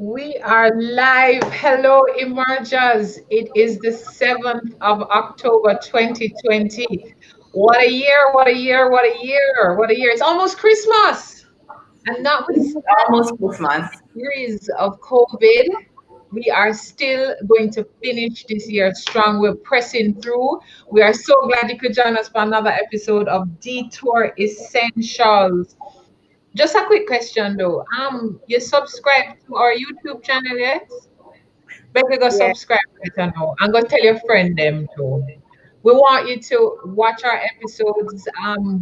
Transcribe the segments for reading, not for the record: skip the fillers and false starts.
We are live. Hello, Emergers. It is the 7th of October 2020. What a year, what a year, what a year, what a year. It's almost Christmas. And notwithstanding Almost 6 months. the series of COVID, we are still going to finish this year strong. We're pressing through. We are so glad you could join us for another episode of Detour Essentials. Just a quick question though. You subscribe to our YouTube channel, yes? Better go Yeah. subscribe right now. And go tell your friend them too. We want you to watch our episodes.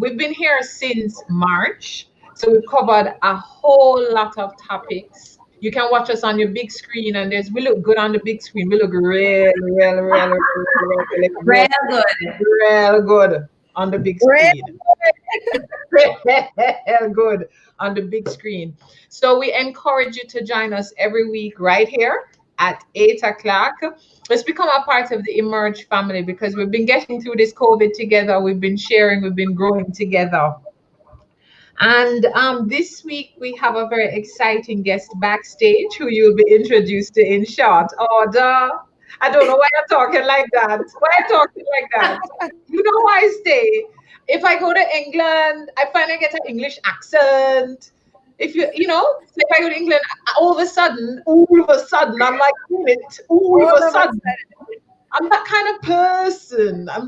We've been here since March, so we've covered a whole lot of topics. You can watch us on your big screen, and we look good on the big screen. We look Real good. real good on the big Real screen. Real good on the big screen. So we encourage you to join us every week right here at 8 o'clock. Let's become a part of the Emerge family because we've been getting through this COVID together. We've been sharing, we've been growing together. And this week we have a very exciting guest backstage who you'll be introduced to in short order. I don't know why you're talking like that. Why are you talking like that? You know why I stay? If I go to England, I finally get an English accent. If so if I go to England, all of a sudden, I'm like, all of a sudden. I'm that kind of person. I'm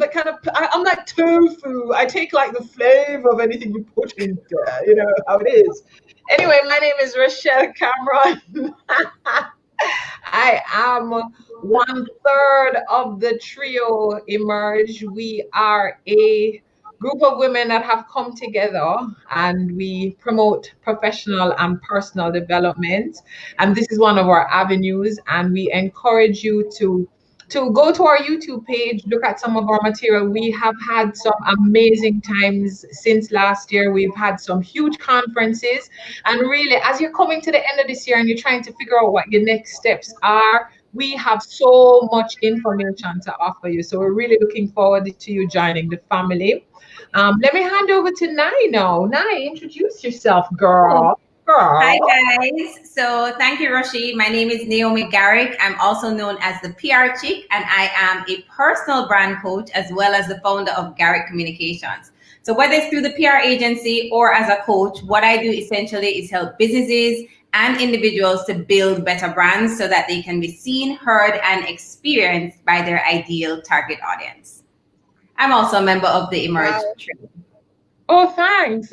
like tofu. I take like the flavor of anything you put in there. You know how it is. Anyway, my name is Rochelle Cameron. I am 1/3 of the trio Emerge. We are a group of women that have come together and we promote professional and personal development. And this is one of our avenues. And we encourage you to go to our YouTube page, look at some of our material. We have had some amazing times since last year. We've had some huge conferences. And really, as you're coming to the end of this year and you're trying to figure out what your next steps are, we have so much information to offer you. So we're really looking forward to you joining the family. Let me hand over to Nai now. Nai, introduce yourself, girl. Hi guys. So thank you, Roshi. My name is Naomi Garrick. I'm also known as the PR Chick, and I am a personal brand coach as well as the founder of Garrick Communications. So whether it's through the PR agency or as a coach, what I do essentially is help businesses and individuals to build better brands so that they can be seen, heard, and experienced by their ideal target audience. I'm also a member of the Emerge Trio. Oh, thanks.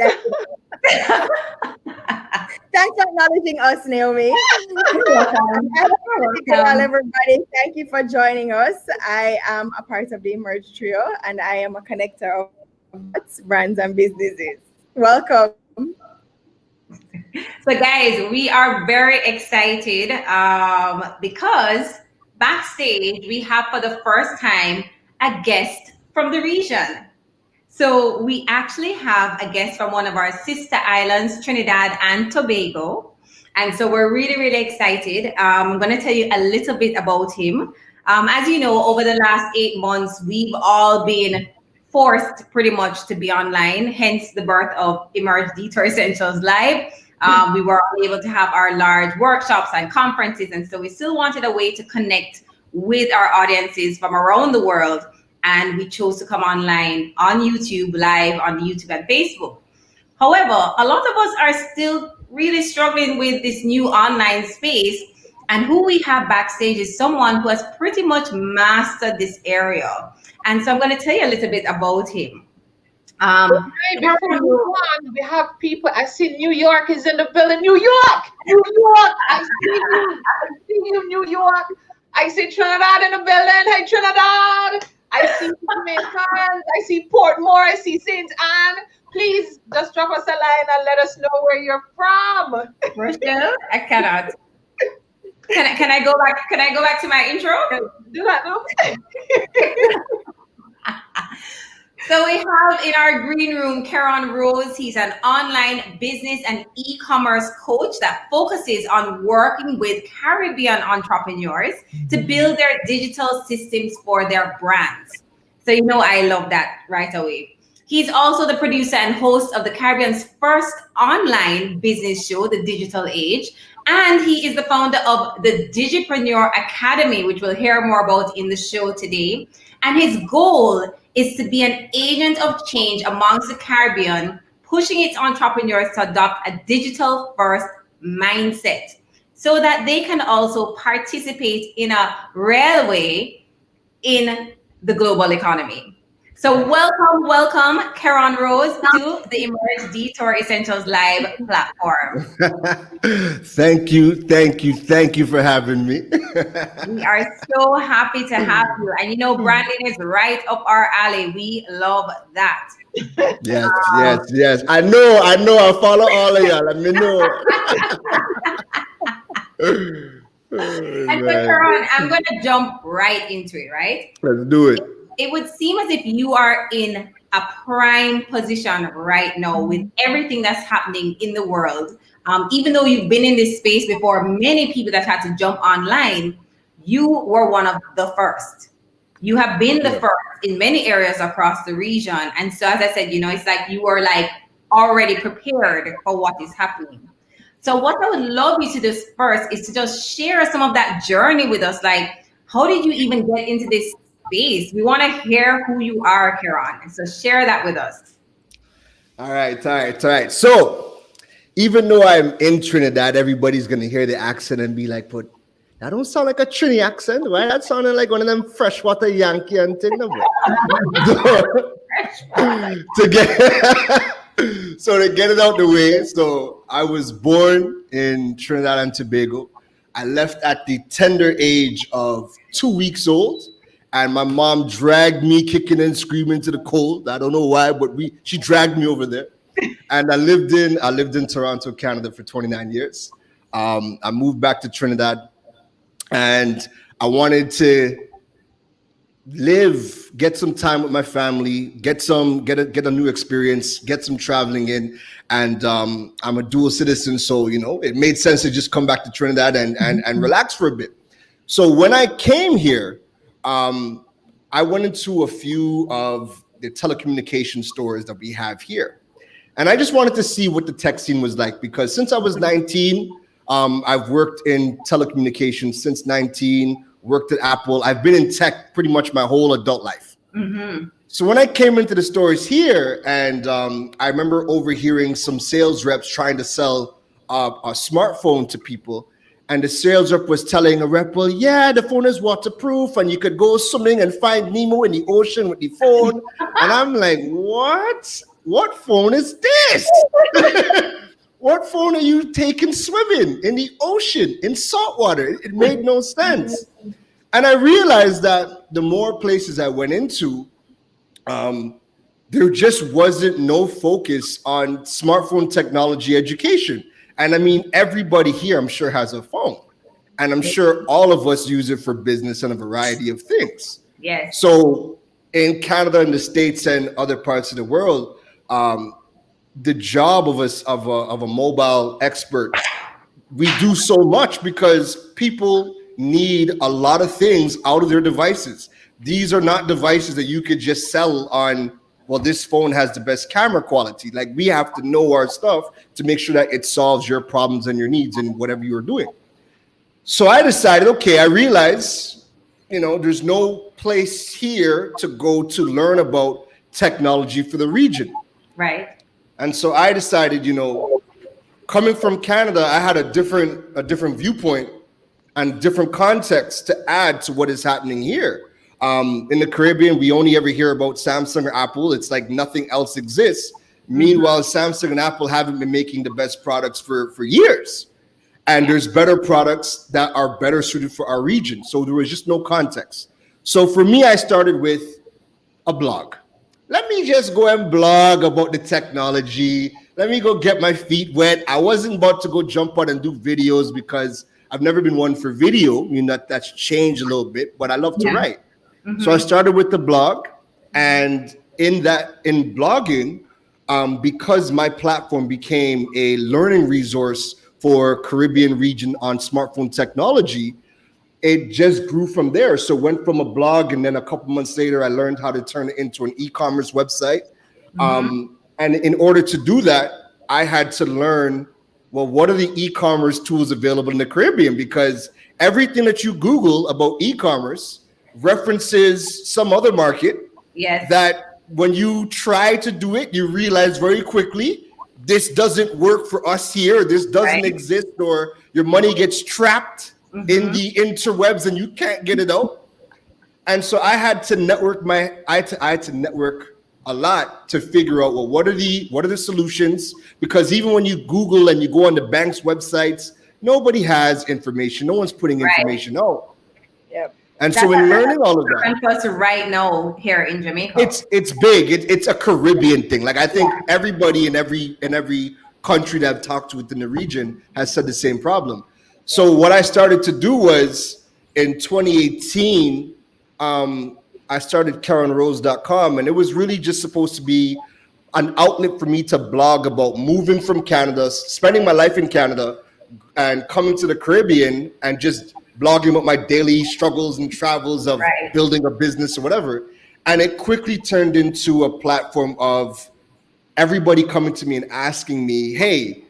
Thanks for acknowledging us, Naomi. Hello, everybody. Thank you for joining us. I am a part of the Emerge Trio, and I am a connector of brands and businesses. Welcome. So, guys, we are very excited because backstage we have for the first time a guest from the region. So we actually have a guest from one of our sister islands, Trinidad and Tobago. And so we're really, really excited. I'm going to tell you a little bit about him. As you know, over the last 8 months, we've all been forced pretty much to be online, hence the birth of Emerge Detour Essentials Live. We were able to have our large workshops and conferences. And so we still wanted a way to connect with our audiences from around the world. And we chose to come online on YouTube, live on YouTube and Facebook. However, a lot of us are still really struggling with this new online space. And who we have backstage is someone who has pretty much mastered this area. And so I'm going to tell you a little bit about him. Before we move on, we have people. I see New York is in the building. New York! I see you, New York. I see Trinidad in the building. Hey, Trinidad! I see Jamaicans, I see Portmore, I see St. Anne. Please just drop us a line and let us know where you're from. Rochelle, I cannot. Can I go back? Can I go back to my intro? Do that now. So we have in our green room Keron Rose. He's an online business and e-commerce coach that focuses on working with Caribbean entrepreneurs to build their digital systems for their brands. So I love that right away. He's also the producer and host of the Caribbean's first online business show, The Digital Age. And he is the founder of the Digipreneur Academy, which we'll hear more about in the show today. And his goal is to be an agent of change amongst the Caribbean, pushing its entrepreneurs to adopt a digital first mindset so that they can also participate in a railway in the global economy. So welcome, Keron Rose to the Emerge Detour Essentials Live platform. Thank you for having me. We are so happy to have you. And you know, branding is right up our alley. We love that. Yes. I know. I follow all of y'all. Let me know. And so, Keron, I'm going to jump right into it, right? Let's do it. It would seem as if you are in a prime position right now with everything that's happening in the world. Even though you've been in this space before, many people that had to jump online, you were one of the first. You have been the first in many areas across the region. And so, as I said, you know, it's like you were like already prepared for what is happening. So what I would love you to do first is to just share some of that journey with us. Like, how did you even get into this space? We want to hear who you are, Keron. So share that with us. All right. So even though I'm in Trinidad, everybody's going to hear the accent and be like, but that don't sound like a Trini accent, right? That sounded like one of them freshwater Yankee and thing. So to get it out the way, so I was born in Trinidad and Tobago. I left at the tender age of 2 weeks old, and my mom dragged me kicking and screaming to the cold. I don't know why, but she dragged me over there. And I lived in Toronto, Canada for 29 years. I moved back to Trinidad, and I wanted to get some time with my family, get a new experience, get some traveling in. And I'm a dual citizen, so you know it made sense to just come back to Trinidad and relax for a bit. So when I came here, I went into a few of the telecommunication stores that we have here, and I just wanted to see what the tech scene was like, because since I was 19, I've worked in telecommunications since 19. Worked at Apple. I've been in tech pretty much my whole adult life. Mm-hmm. So when I came into the stores here, and I remember overhearing some sales reps trying to sell a smartphone to people, and the sales rep was telling a rep, well, yeah, the phone is waterproof, and you could go swimming and find Nemo in the ocean with the phone. And I'm like, what? What phone is this? What phone are you taking swimming in the ocean, in salt water? It made no sense. And I realized that the more places I went into, there just wasn't no focus on smartphone technology education. And I mean, everybody here, I'm sure, has a phone. And I'm sure all of us use it for business and a variety of things. Yes. So in Canada and the States and other parts of the world, the job of a mobile expert, we do so much because people need a lot of things out of their devices. These are not devices that you could just sell on, well, this phone has the best camera quality. Like, we have to know our stuff to make sure that it solves your problems and your needs in whatever you're doing. So I decided, okay, I realize, you know, there's no place here to go to learn about technology for the region. Right. And so I decided, you know, coming from Canada, I had a different viewpoint and different context to add to what is happening here. In the Caribbean, we only ever hear about Samsung or Apple. It's like nothing else exists. Meanwhile, Samsung and Apple haven't been making the best products for years. And there's better products that are better suited for our region. So there was just no context. So for me, I started with a blog. Let me just go and blog about the technology. Let me go get my feet wet. I wasn't about to go jump out and do videos because I've never been one for video. You know, that's changed a little bit, but I love to write. Mm-hmm. So I started with the blog, and in blogging, because my platform became a learning resource for Caribbean region on smartphone technology, it just grew from there. So went from a blog, and then a couple months later, I learned how to turn it into an e-commerce website. And in order to do that, I had to learn, well, what are the e-commerce tools available in the Caribbean? Because everything that you Google about e-commerce references some other market Yes. that when you try to do it, you realize very quickly, this doesn't work for us here. This doesn't Right. exist, or your money gets trapped in the interwebs and you can't get it out. And so I had to network I had to network a lot to figure out, well, what are the solutions? Because even when you Google and you go on the bank's websites, nobody has information. No one's putting Right. information out. Yep. And so in learning all of that, And for us right now here in Jamaica. it's big. It's a Caribbean thing. Like I think everybody in every country that I've talked to within the region has said the same problem. So what I started to do was in 2018, I started KeronRose.com, and it was really just supposed to be an outlet for me to blog about moving from Canada, spending my life in Canada, and coming to the Caribbean and just blogging about my daily struggles and travels of Right. building a business or whatever. And it quickly turned into a platform of everybody coming to me and asking me, hey,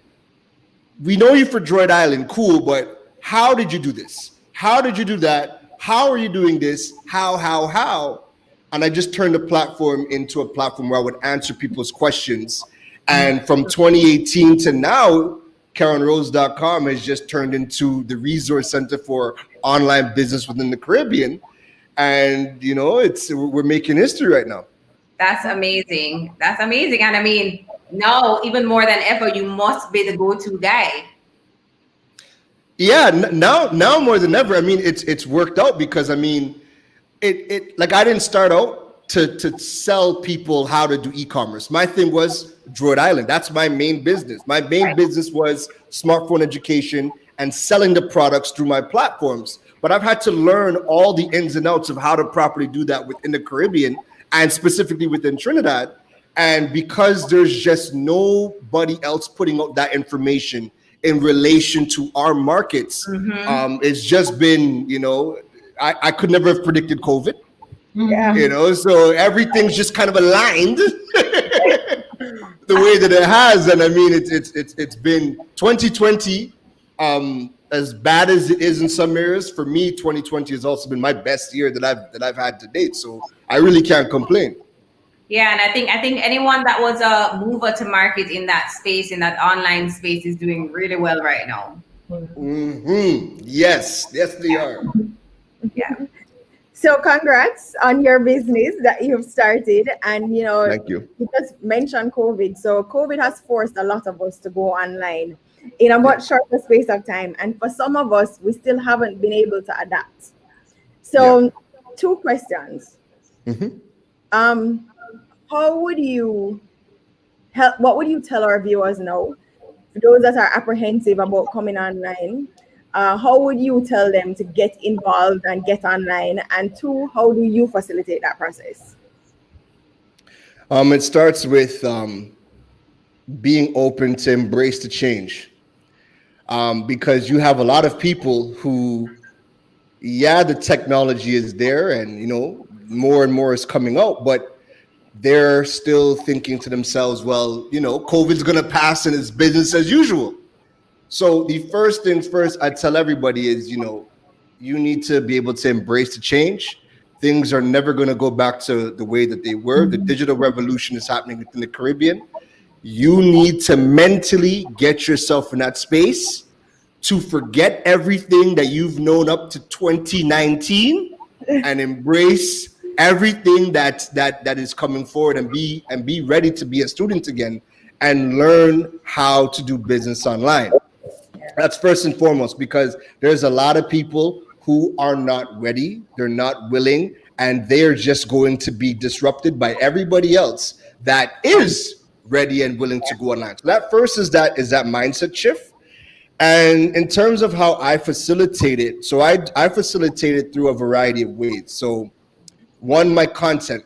we know you for Droid Island, cool, but how did you do this? How did you do that? How are you doing this? How? And I just turned the platform into a platform where I would answer people's questions. And from 2018 to now, KeronRose.com has just turned into the resource center for online business within the Caribbean. And, you know, we're making history right now. That's amazing. That's amazing. And I mean, now even more than ever, you must be the go-to guy. Yeah, now more than ever. I mean, it's worked out because I mean, it like I didn't start out to sell people how to do e-commerce. My thing was Droid Island. That's my main business. My main business was smartphone education and selling the products through my platforms. But I've had to learn all the ins and outs of how to properly do that within the Caribbean and specifically within Trinidad. And because there's just nobody else putting out that information in relation to our markets, it's just been, you know, I could never have predicted COVID. Yeah. You know, so everything's just kind of aligned the way that it has. And I mean, it's been 2020, as bad as it is in some areas. For me, 2020 has also been my best year that I've had to date. So I really can't complain. Yeah, and I think anyone that was a mover to market in that space, in that online space, is doing really well right now. Yes, they are. Yeah. So congrats on your business that you've started. And, you know, Thank you. You just mentioned COVID. So COVID has forced a lot of us to go online in a much shorter space of time. And for some of us, we still haven't been able to adapt. So 2 questions. How would you help? What would you tell our viewers now, for those that are apprehensive about coming online? How would you tell them to get involved and get online? And 2, how do you facilitate that process? It starts with being open to embrace the change, because you have a lot of people who, the technology is there, and you know more and more is coming out, but they're still thinking to themselves, well, you know, COVID's going to pass and it's business as usual. So the first things first, I tell everybody is, you know, you need to be able to embrace the change. Things are never going to go back to the way that they were. The digital revolution is happening within the Caribbean. You need to mentally get yourself in that space to forget everything that you've known up to 2019 and embrace everything that is coming forward, and be ready to be a student again and learn how to do business online. That's first and foremost, because there's a lot of people who are not ready, they're not willing, and they're just going to be disrupted by everybody else that is ready and willing to go online. So that first is that mindset shift. And in terms of how I facilitate it, so I facilitate it through a variety of ways. So one, my content.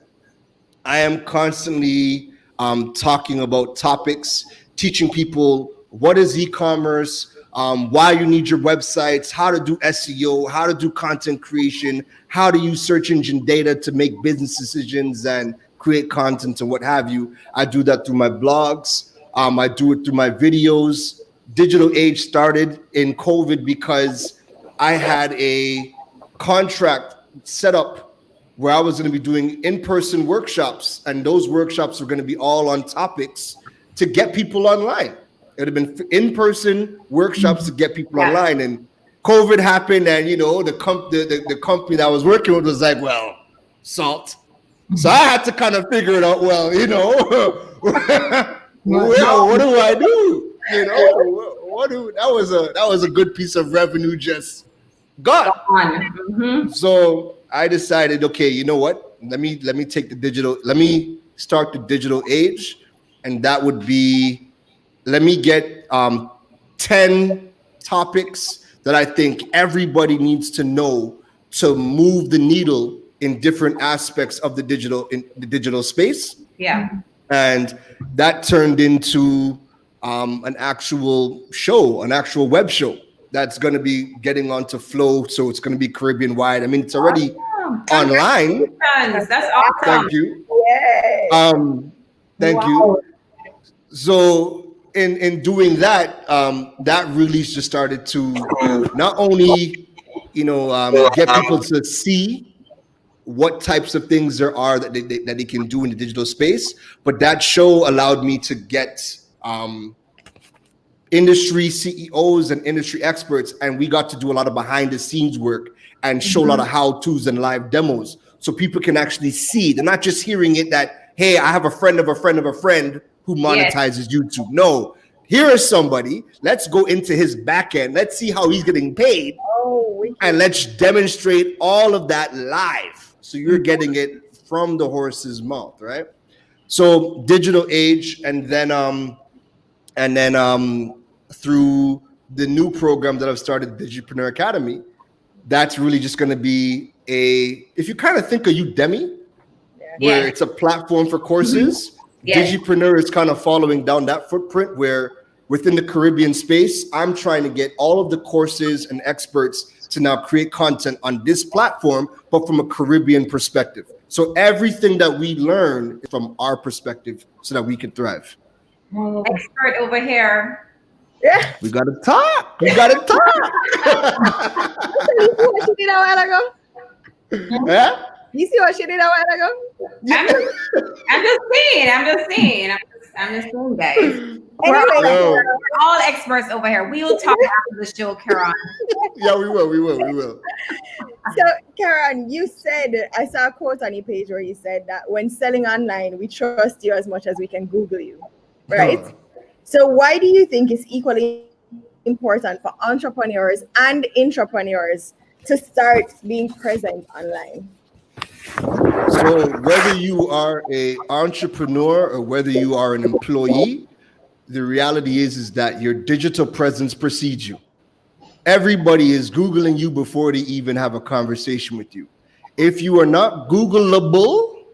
I am constantly talking about topics, teaching people what is e-commerce, why you need your websites, how to do SEO, how to do content creation, how to use search engine data to make business decisions and create content and what have you. I do that through my blogs. I do it through my videos. Digital Age started in COVID because I had a contract set up where I was going to be doing in-person workshops, and those workshops were going to be all on topics to get people online. It would have been in-person workshops to get people online, and COVID happened, and the company that I was working with was like, well, salt. So I had to kind of figure it out. Well, what do I do? That was a good piece of revenue just gone. So I decided, okay, you know what? Let me take the digital. Let me start the Digital Age, and that would be, let me get 10 topics that I think everybody needs to know to move the needle in different aspects of the digital space. Yeah. And that turned into an actual show, an actual web show that's going to be getting onto Flow. So it's going to be Caribbean wide. I mean, it's already online. That's awesome. Thank you. Yay. Thank you. So in doing that, that really just started to not only, get people to see what types of things there are that they can do in the digital space, but that show allowed me to get industry CEOs and industry experts, and we got to do a lot of behind the scenes work and show a lot of how-tos and live demos, so people can actually see. They're not just hearing it that, hey, I have a friend of a friend of a friend who monetizes YouTube. No, here is somebody. Let's go into his back end. Let's see how he's getting paid, and let's demonstrate all of that live. So you're getting it from the horse's mouth, right? So Digital Age, and then through the new program that I've started, Digipreneur Academy, that's really just going to be if you kind of think of Udemy, where it's a platform for courses, Digipreneur is kind of following down that footprint, where within the Caribbean space, I'm trying to get all of the courses and experts to now create content on this platform, but from a Caribbean perspective. So everything that we learn is from our perspective so that we can thrive. Expert over here. Yeah. We got to talk. We got to talk. You see what she did a while ago? Yeah? You see what she did a while ago? I'm just saying, guys. Anyway, We're all experts over here. We will talk after the show, Keron. Yeah, we will. So, Keron, you said, I saw a quote on your page where you said that when selling online, we trust you as much as we can Google you, right? So why do you think it's equally important for entrepreneurs and intrapreneurs to start being present online? So whether you are an entrepreneur or whether you are an employee, the reality is that your digital presence precedes you. Everybody is Googling you before they even have a conversation with you. If you are not Googleable,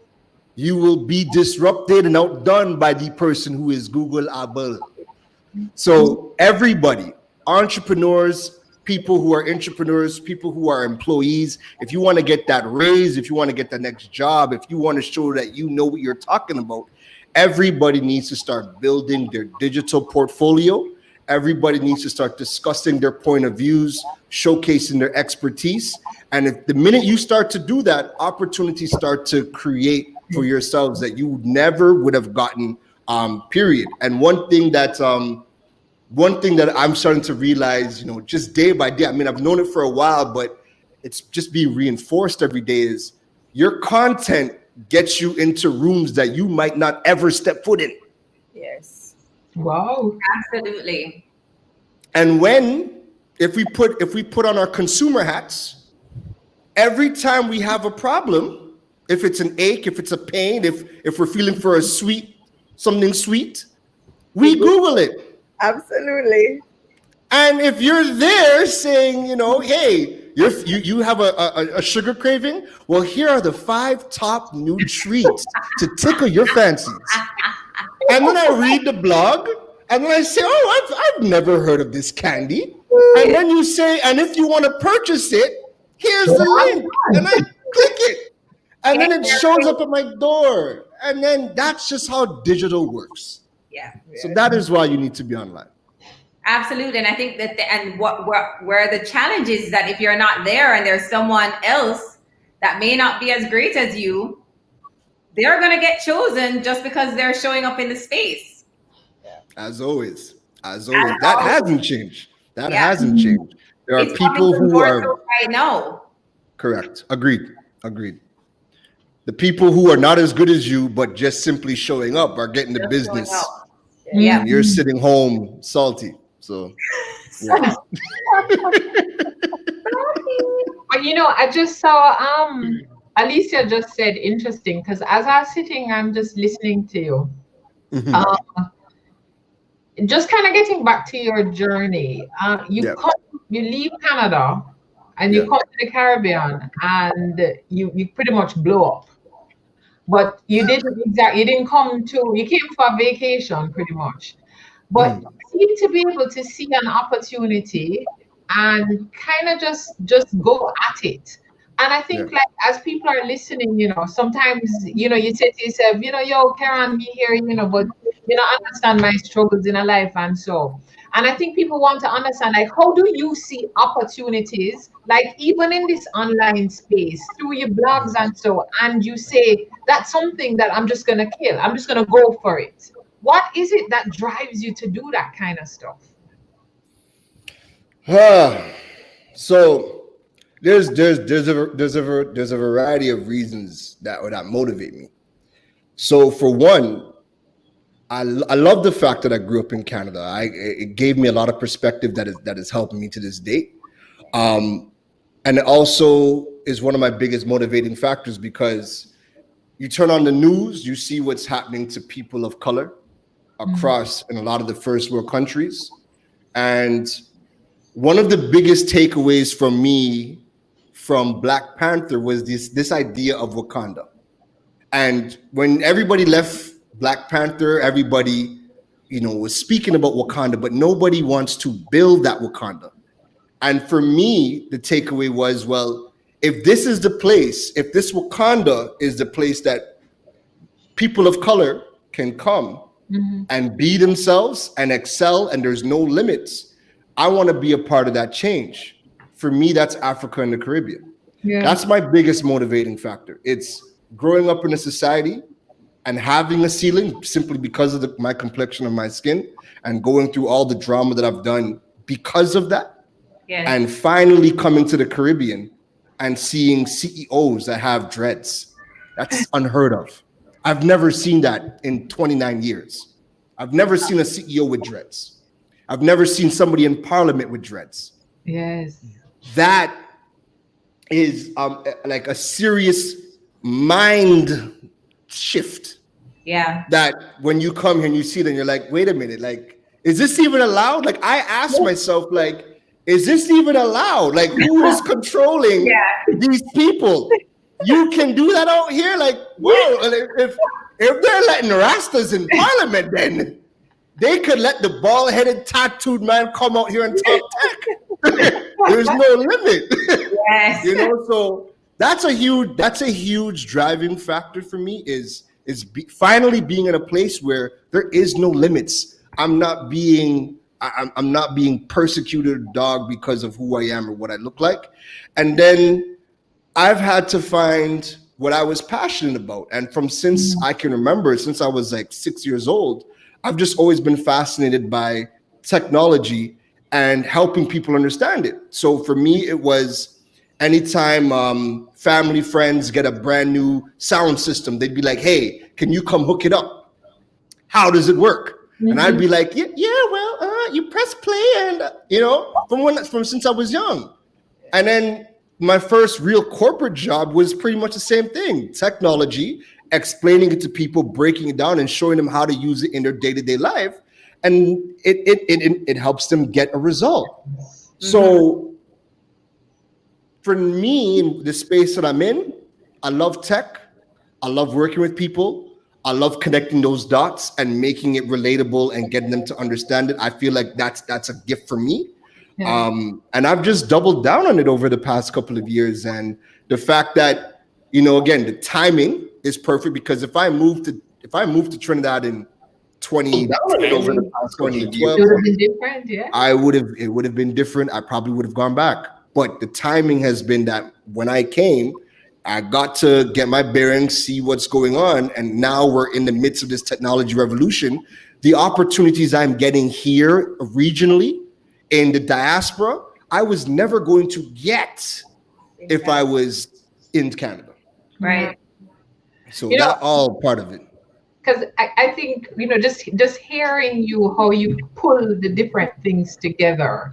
you will be disrupted and outdone by the person who is Googleable. So everybody, entrepreneurs, people who are entrepreneurs, people who are employees, if you want to get that raise, if you want to get the next job, if you want to show that you know what you're talking about, everybody needs to start building their digital portfolio. Everybody needs to start discussing their point of views, showcasing their expertise. And if the minute you start to do that, opportunities start to create for yourselves that you never would have gotten, period. And one thing that I'm starting to realize, just day by day, I mean, I've known it for a while, but it's just being reinforced every day, is your content gets you into rooms that you might not ever step foot in. Yes. Wow. Absolutely. And if we put on our consumer hats, every time we have a problem, if it's an ache, if it's a pain, if we're feeling for something sweet, we Google it. Absolutely. And if you're there saying, hey, you have a sugar craving, well, here are the 5 top new treats to tickle your fancies. And then I read the blog, and then I say, oh, I've never heard of this candy. And then you say, and if you want to purchase it, here's the link. And I click it. And then it shows up at my door. And then that's just how digital works. Yeah. So that is why you need to be online. Absolutely. And I think that where the challenge is that if you're not there and there's someone else that may not be as great as you, they're going to get chosen just because they're showing up in the space. As always. That hasn't changed. That hasn't changed. There are It's people who are right now. correct. Agreed. The people who are not as good as you, but just simply showing up are getting the business. Yeah. And you're sitting home salty. So yeah. But I just saw Alicia just said interesting, because as I was sitting, I'm just listening to you. Just kind of getting back to your journey. You leave Canada and you come to the Caribbean and you pretty much blow up. But you didn't come to, you came for a vacation pretty much. But you seem to be able to see an opportunity and kind of just go at it. And I think like as people are listening, sometimes, you say to yourself, yo, Keron, me here, but understand my struggles in a life and so. And I think people want to understand, like, how do you see opportunities, like even in this online space, through your blogs and so, and you say, that's something that I'm just going to kill. I'm just going to go for it. What is it that drives you to do that kind of stuff? So there's a variety of reasons that motivate me. So for one, I love the fact that I grew up in Canada. It gave me a lot of perspective that is helping me to this date. And it also is one of my biggest motivating factors, because you turn on the news, you see what's happening to people of color across in a lot of the first world countries. And one of the biggest takeaways from me from Black Panther was this idea of Wakanda. And when everybody left Black Panther, everybody, was speaking about Wakanda, but nobody wants to build that Wakanda. And for me, the takeaway was, well, if this is the place, if this Wakanda is the place that people of color can come and be themselves and excel, and there's no limits, I want to be a part of that change. For me, that's Africa and the Caribbean. Yeah. That's my biggest motivating factor. It's growing up in a society and having a ceiling simply because of my complexion of my skin, and going through all the drama that I've done because of that. Yeah. And finally coming to the Caribbean and seeing CEOs that have dreads. That's unheard of. I've never seen that in 29 years. I've never seen a CEO with dreads. I've never seen somebody in parliament with dreads. Yes. That is like a serious mind shift. Yeah. That when you come here and you see it and you're like, wait a minute, like, is this even allowed? Like, I asked myself, like, is this even allowed? Like, who is controlling these people? You can do that out here? Like, whoa, if they're letting Rastas in parliament, then they could let the bald-headed, tattooed man come out here and talk tech. There's no limit. Yes. So that's a huge driving factor for me is finally being in a place where there is no limits. I'm not being persecuted, dog, because of who I am or what I look like. And then I've had to find what I was passionate about. And since I can remember, since I was like 6 years old, I've just always been fascinated by technology and helping people understand it. So for me, it was anytime family, friends get a brand new sound system, they'd be like, hey, can you come hook it up? How does it work? And I'd be like, well, you press play, and from since I was young. And then my first real corporate job was pretty much the same thing: technology, explaining it to people, breaking it down, and showing them how to use it in their day-to-day life, and it helps them get a result. So for me, in the space that I'm in, I love tech. I love working with people. I love connecting those dots and making it relatable and getting them to understand it. I feel like that's a gift for me. Yeah. And I've just doubled down on it over the past couple of years. And the fact that, again, the timing is perfect because if I moved to Trinidad in 2010 over the past 2012, it would have been different, yeah. it would have been different. I probably would have gone back. But the timing has been that when I came, I got to get my bearings, see what's going on, and now we're in the midst of this technology revolution. The opportunities I'm getting here regionally in the diaspora, I was never going to get if I was in Canada. Right. So that all part of it. Because I think, just hearing you, how you pull the different things together.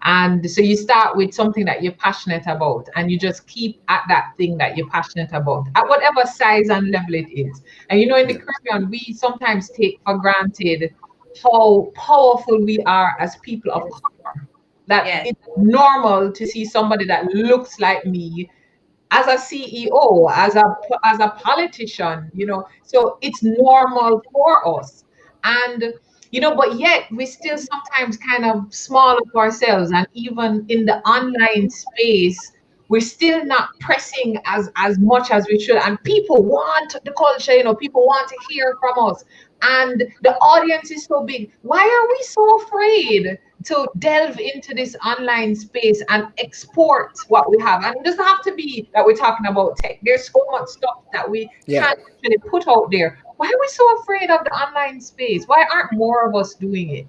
And so you start with something that you're passionate about, and you just keep at that thing that you're passionate about, at whatever size and level it is. And in the Caribbean, we sometimes take for granted how powerful we are as people of color. That it's normal to see somebody that looks like me as a CEO, as a politician, so it's normal for us. And but yet we still sometimes kind of small up ourselves, and even in the online space, we're still not pressing as much as we should. And people want the culture, people want to hear from us, and the audience is so big. Why are we so afraid to delve into this online space and export what we have? And it doesn't have to be that we're talking about tech. There's so much stuff that we can't actually put out there. Why are we so afraid of the online space? Why aren't more of us doing it?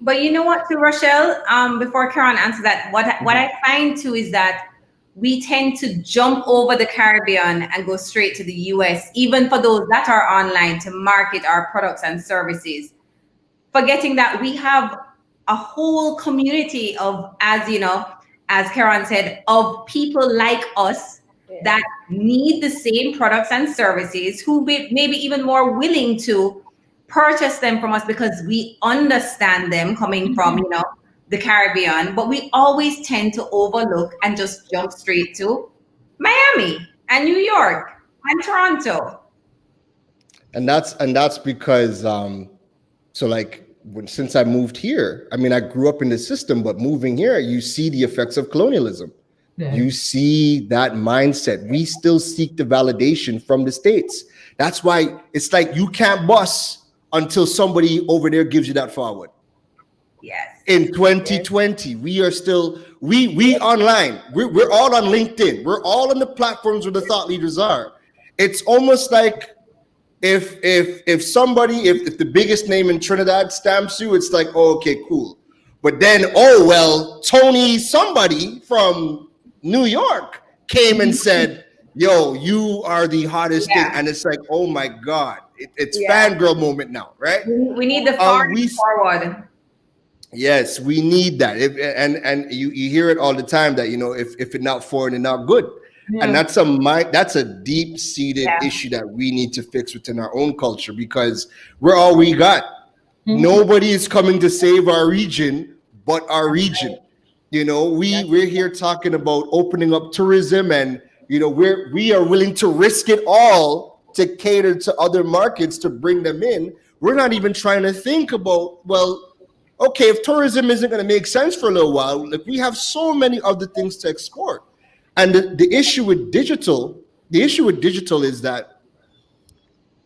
But you know what, too, Rochelle? Before Keron answers that, what I find too is that we tend to jump over the Caribbean and go straight to the US, even for those that are online, to market our products and services, forgetting that we have a whole community of, as Keron said, of people like us that need the same products and services, who may be even more willing to purchase them from us because we understand them coming from, the Caribbean. But we always tend to overlook and just jump straight to Miami and New York and Toronto. And that's because since I moved here, I mean, I grew up in the system, but moving here, you see the effects of colonialism. Yeah. You see that mindset. We still seek the validation from the States. That's why it's like you can't bust until somebody over there gives you that forward. Yes. In 2020, we are still we online. We're all on LinkedIn. We're all on the platforms where the thought leaders are. It's almost like if the biggest name in Trinidad stamps you, it's like, oh, okay, cool. But then, Tony somebody from New York came and said, yo, you are the hottest thing. And it's like, oh my God, it's fangirl moment now, right? We need the forward. Yes, we need that. And you hear it all the time that, if it's not foreign and not good. Yeah. And that's a deep-seated issue that we need to fix within our own culture, because we're all we got. Mm-hmm. Nobody is coming to save our region but our region. We're here talking about opening up tourism, and we are willing to risk it all to cater to other markets to bring them in. We're not even trying to think about, okay, if tourism isn't going to make sense for a little while, we have so many other things to export. And the issue with digital is that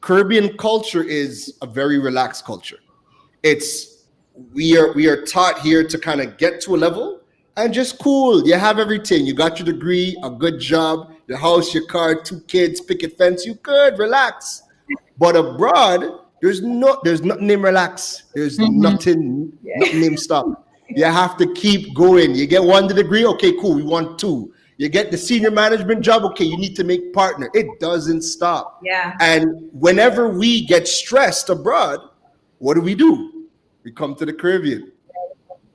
Caribbean culture is a very relaxed culture. We are taught here to kind of get to a level and just cool. You have everything. You got your degree, a good job, your house, your car, 2 kids, picket fence. You good, relax. But abroad, there's nothing named relax. There's nothing named stop. You have to keep going. You get 1 degree, okay, cool. We want 2. You get the senior management job, okay, you need to make partner. It doesn't stop. Yeah. And whenever we get stressed abroad, what do? We come to the Caribbean.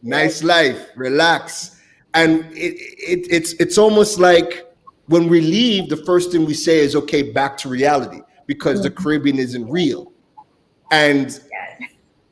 Nice life, relax. And it's almost like when we leave, the first thing we say is, okay, back to reality, because the Caribbean isn't real. And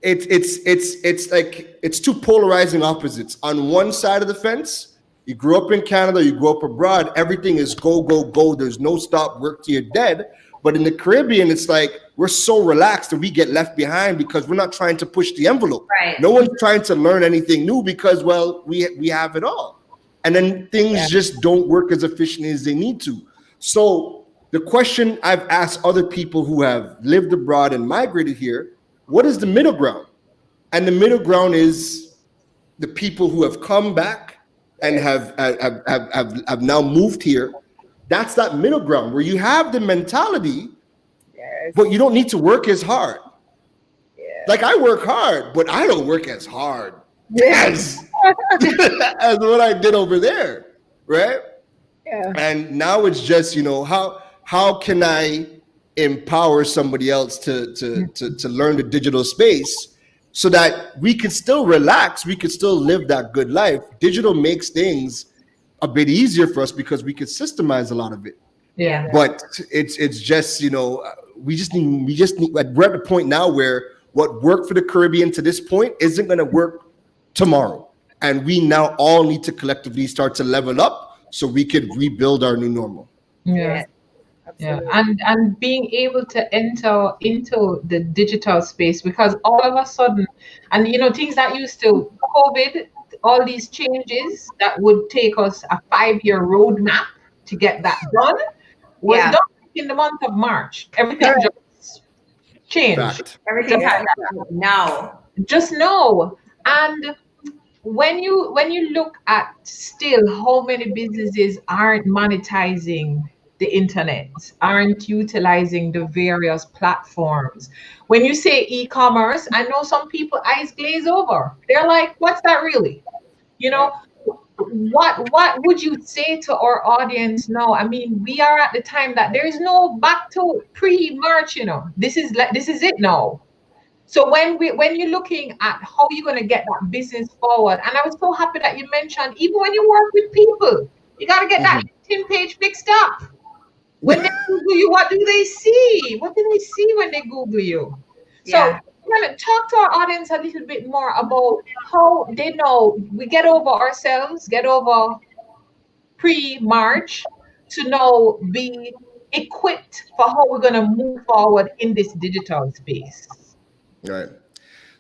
it's like it's two polarizing opposites. On one side of the fence, you grew up in Canada, you grew up abroad, everything is go, go, go. There's no stop, work till you're dead. But in the Caribbean, it's like we're so relaxed that we get left behind because we're not trying to push the envelope. Right. No one's trying to learn anything new because, we have it all. And then things just don't work as efficiently as they need to. So the question I've asked other people who have lived abroad and migrated here, what is the middle ground? And the middle ground is the people who have come back and have now moved here. That's that middle ground where you have the mentality, but you don't need to work as hard. Like I work hard, but I don't work as hard as as what I did over there, right? Yeah. And now it's just, how can I empower somebody else to learn the digital space so that we can still relax, we can still live that good life. Digital makes things a bit easier for us because we can systemize a lot of it. Yeah. But it's just, we just need we're at the point now where what worked for the Caribbean to this point isn't going to work tomorrow. And we now all need to collectively start to level up so we could rebuild our new normal. Yeah. Yeah, and being able to enter into the digital space, because all of a sudden, and things that used to COVID, all these changes that would take us a 5-year roadmap to get that done was done in the month of March. Everything just changed. Fact. Everything's happening now. Just know. And when you look at still how many businesses aren't monetizing the internet, aren't utilizing the various platforms. When you say e-commerce, I know some people eyes glaze over. They're like, what's that really? What would you say to our audience now? I mean, we are at the time that there is no back to pre-March, This is it now. So when you're looking at how you're going to get that business forward, and I was so happy that you mentioned, even when you work with people, you got to get that LinkedIn page fixed up. When they Google you, what do they see? What do they see when they Google you? So we're going to talk to our audience a little bit more about how they know we get over ourselves, get over pre-March to now be equipped for how we're going to move forward in this digital space. Right.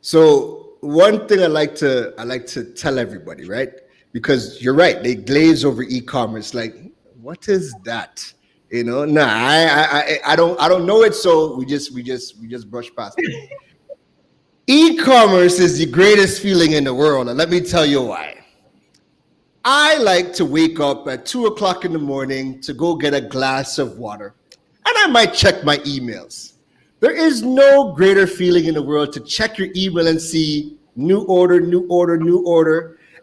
So one thing I like to tell everybody, right? Because you're right, they glaze over e-commerce. Like, what is that? I don't know it, so we just brush past it. E-commerce is the greatest feeling in the world, and let me tell you why. I like to wake up at 2:00 in the morning to go get a glass of water, and I might check my emails. There is no greater feeling in the world to check your email and see new order,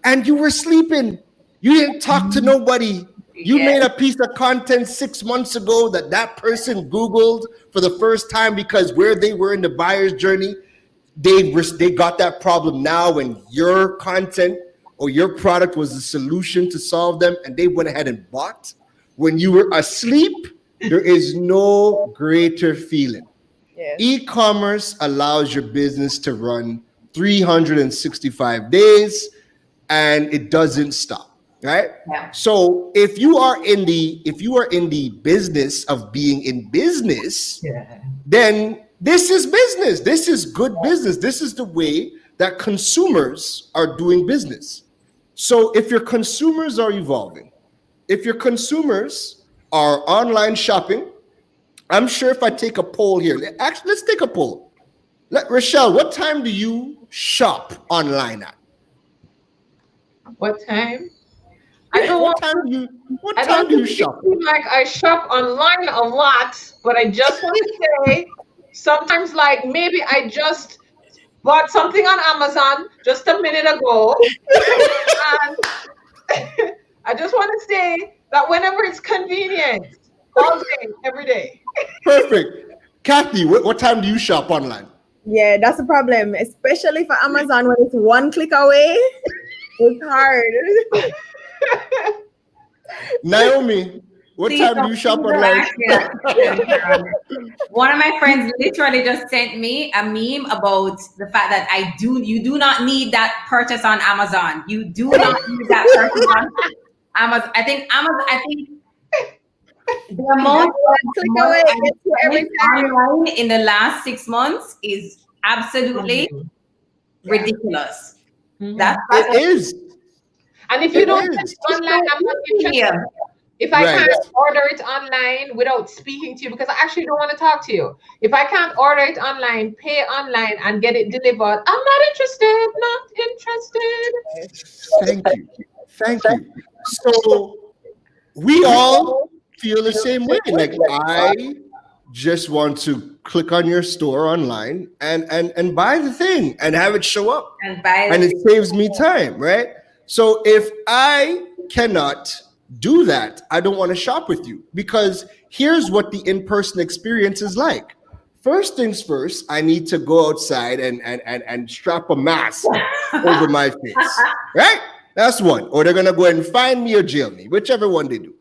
and you were sleeping. You didn't talk to nobody. You made a piece of content 6 months ago that person Googled for the first time because where they were in the buyer's journey, they got that problem now, and your content or your product was the solution to solve them, and they went ahead and bought. When you were asleep, there is no greater feeling. Yes. E-commerce allows your business to run 365 days, and it doesn't stop, right? Yeah. So if you are in the business of being in business, then this is business. This is good business. This is the way that consumers are doing business. So if your consumers are evolving, if your consumers are online shopping, I'm sure if I take a poll here, actually, let's take a poll. Rochelle, what time do you shop online at? What time? What time do you shop? Like I shop online a lot, but I just want to say, sometimes like maybe I just bought something on Amazon just a minute ago, and I just want to say that whenever it's convenient, all day, every day. Perfect. Kathy, what time do you shop online? Yeah, that's the problem, especially for Amazon when it's one click away. It's hard. Naomi, what time do you shop online? One of my friends literally just sent me a meme about the fact that you do not need that purchase on Amazon. You do not need that purchase on Amazon. I think the amount online in the last 6 months is absolutely ridiculous. Mm-hmm. That's It is. And if you don't online, I'm not interested. If I Right. can't order it online without speaking to you, because I actually don't want to talk to you. If I can't order it online, pay online, and get it delivered, I'm not interested. Not interested. Thank you. Thank you. So we all feel the same way. Like I just want to click on your store online and buy the thing and have it show up. And by And it saves me time, right? So if I cannot do that, I don't want to shop with you because here's what the in-person experience is like. First things first, I need to go outside and strap a mask over my face, right? That's one. Or they're gonna go and find me or jail me, whichever one they do.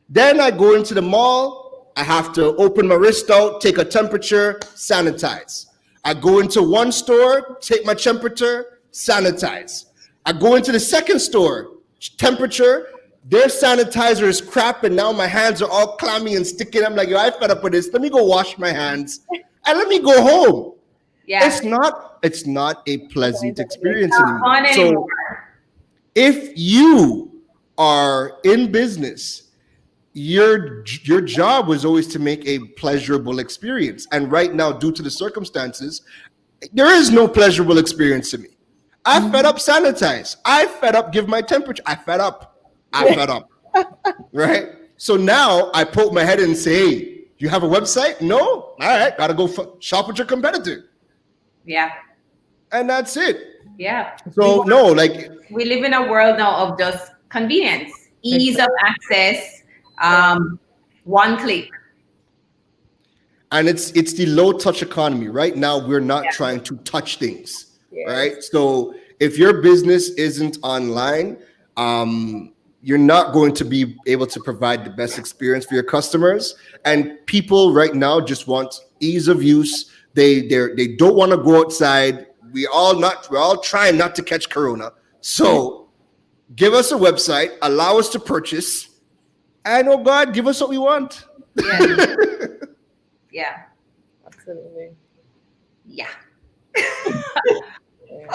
Then I go into the mall. I have to open my wrist out, take a temperature, sanitize. I go into one store, take my temperature, sanitize. I go into the second store, temperature, their sanitizer is crap, and now my hands are all clammy and sticky. I'm like, yo, I fed up with this. Let me go wash my hands and let me go home. yeah, It's not a pleasant experience not fun anymore. So anymore. if you are in business, your job was always to make a pleasurable experience. And right now, due to the circumstances, there is no pleasurable experience to me. I fed up sanitize. I fed up give my temperature. I fed up. Right? So now I poke my head and say, hey, you have a website? No? All right, gotta go shop with your competitor. Yeah, And that's it. yeah. So no, like We live in a world now of just convenience, ease of access, one click. and it's the low touch economy. Right now, we're not Yeah. trying to touch things. Yes. Right? So if your business isn't online, you're not going to be able to provide the best experience for your customers. And people right now just want ease of use. They don't want to go outside. We're all trying not to catch corona. So give us a website, allow us to purchase, and oh God, give us what we want. Yeah, yeah, Absolutely. yeah.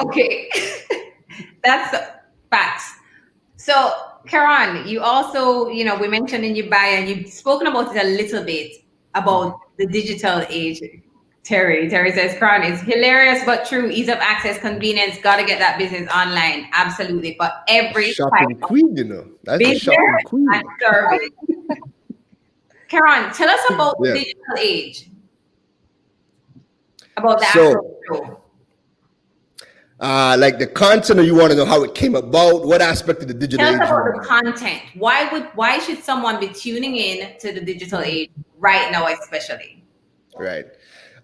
Okay, that's facts. So, Keron, you also, we mentioned in your bio, and you've spoken about it a little bit about the digital age. Terry says, Keron is hilarious but true. Ease of access, convenience. Got to get that business online. Absolutely. But every Shopping type queen, that's the business shopping queen. and service. Keron, tell us about Yeah. the digital age. About the So- actual show. Like the content, or you want to know how it came about? What aspect of the digital Tell age? us you about the want? content. Why should someone be tuning in to the digital age right now, especially? Right.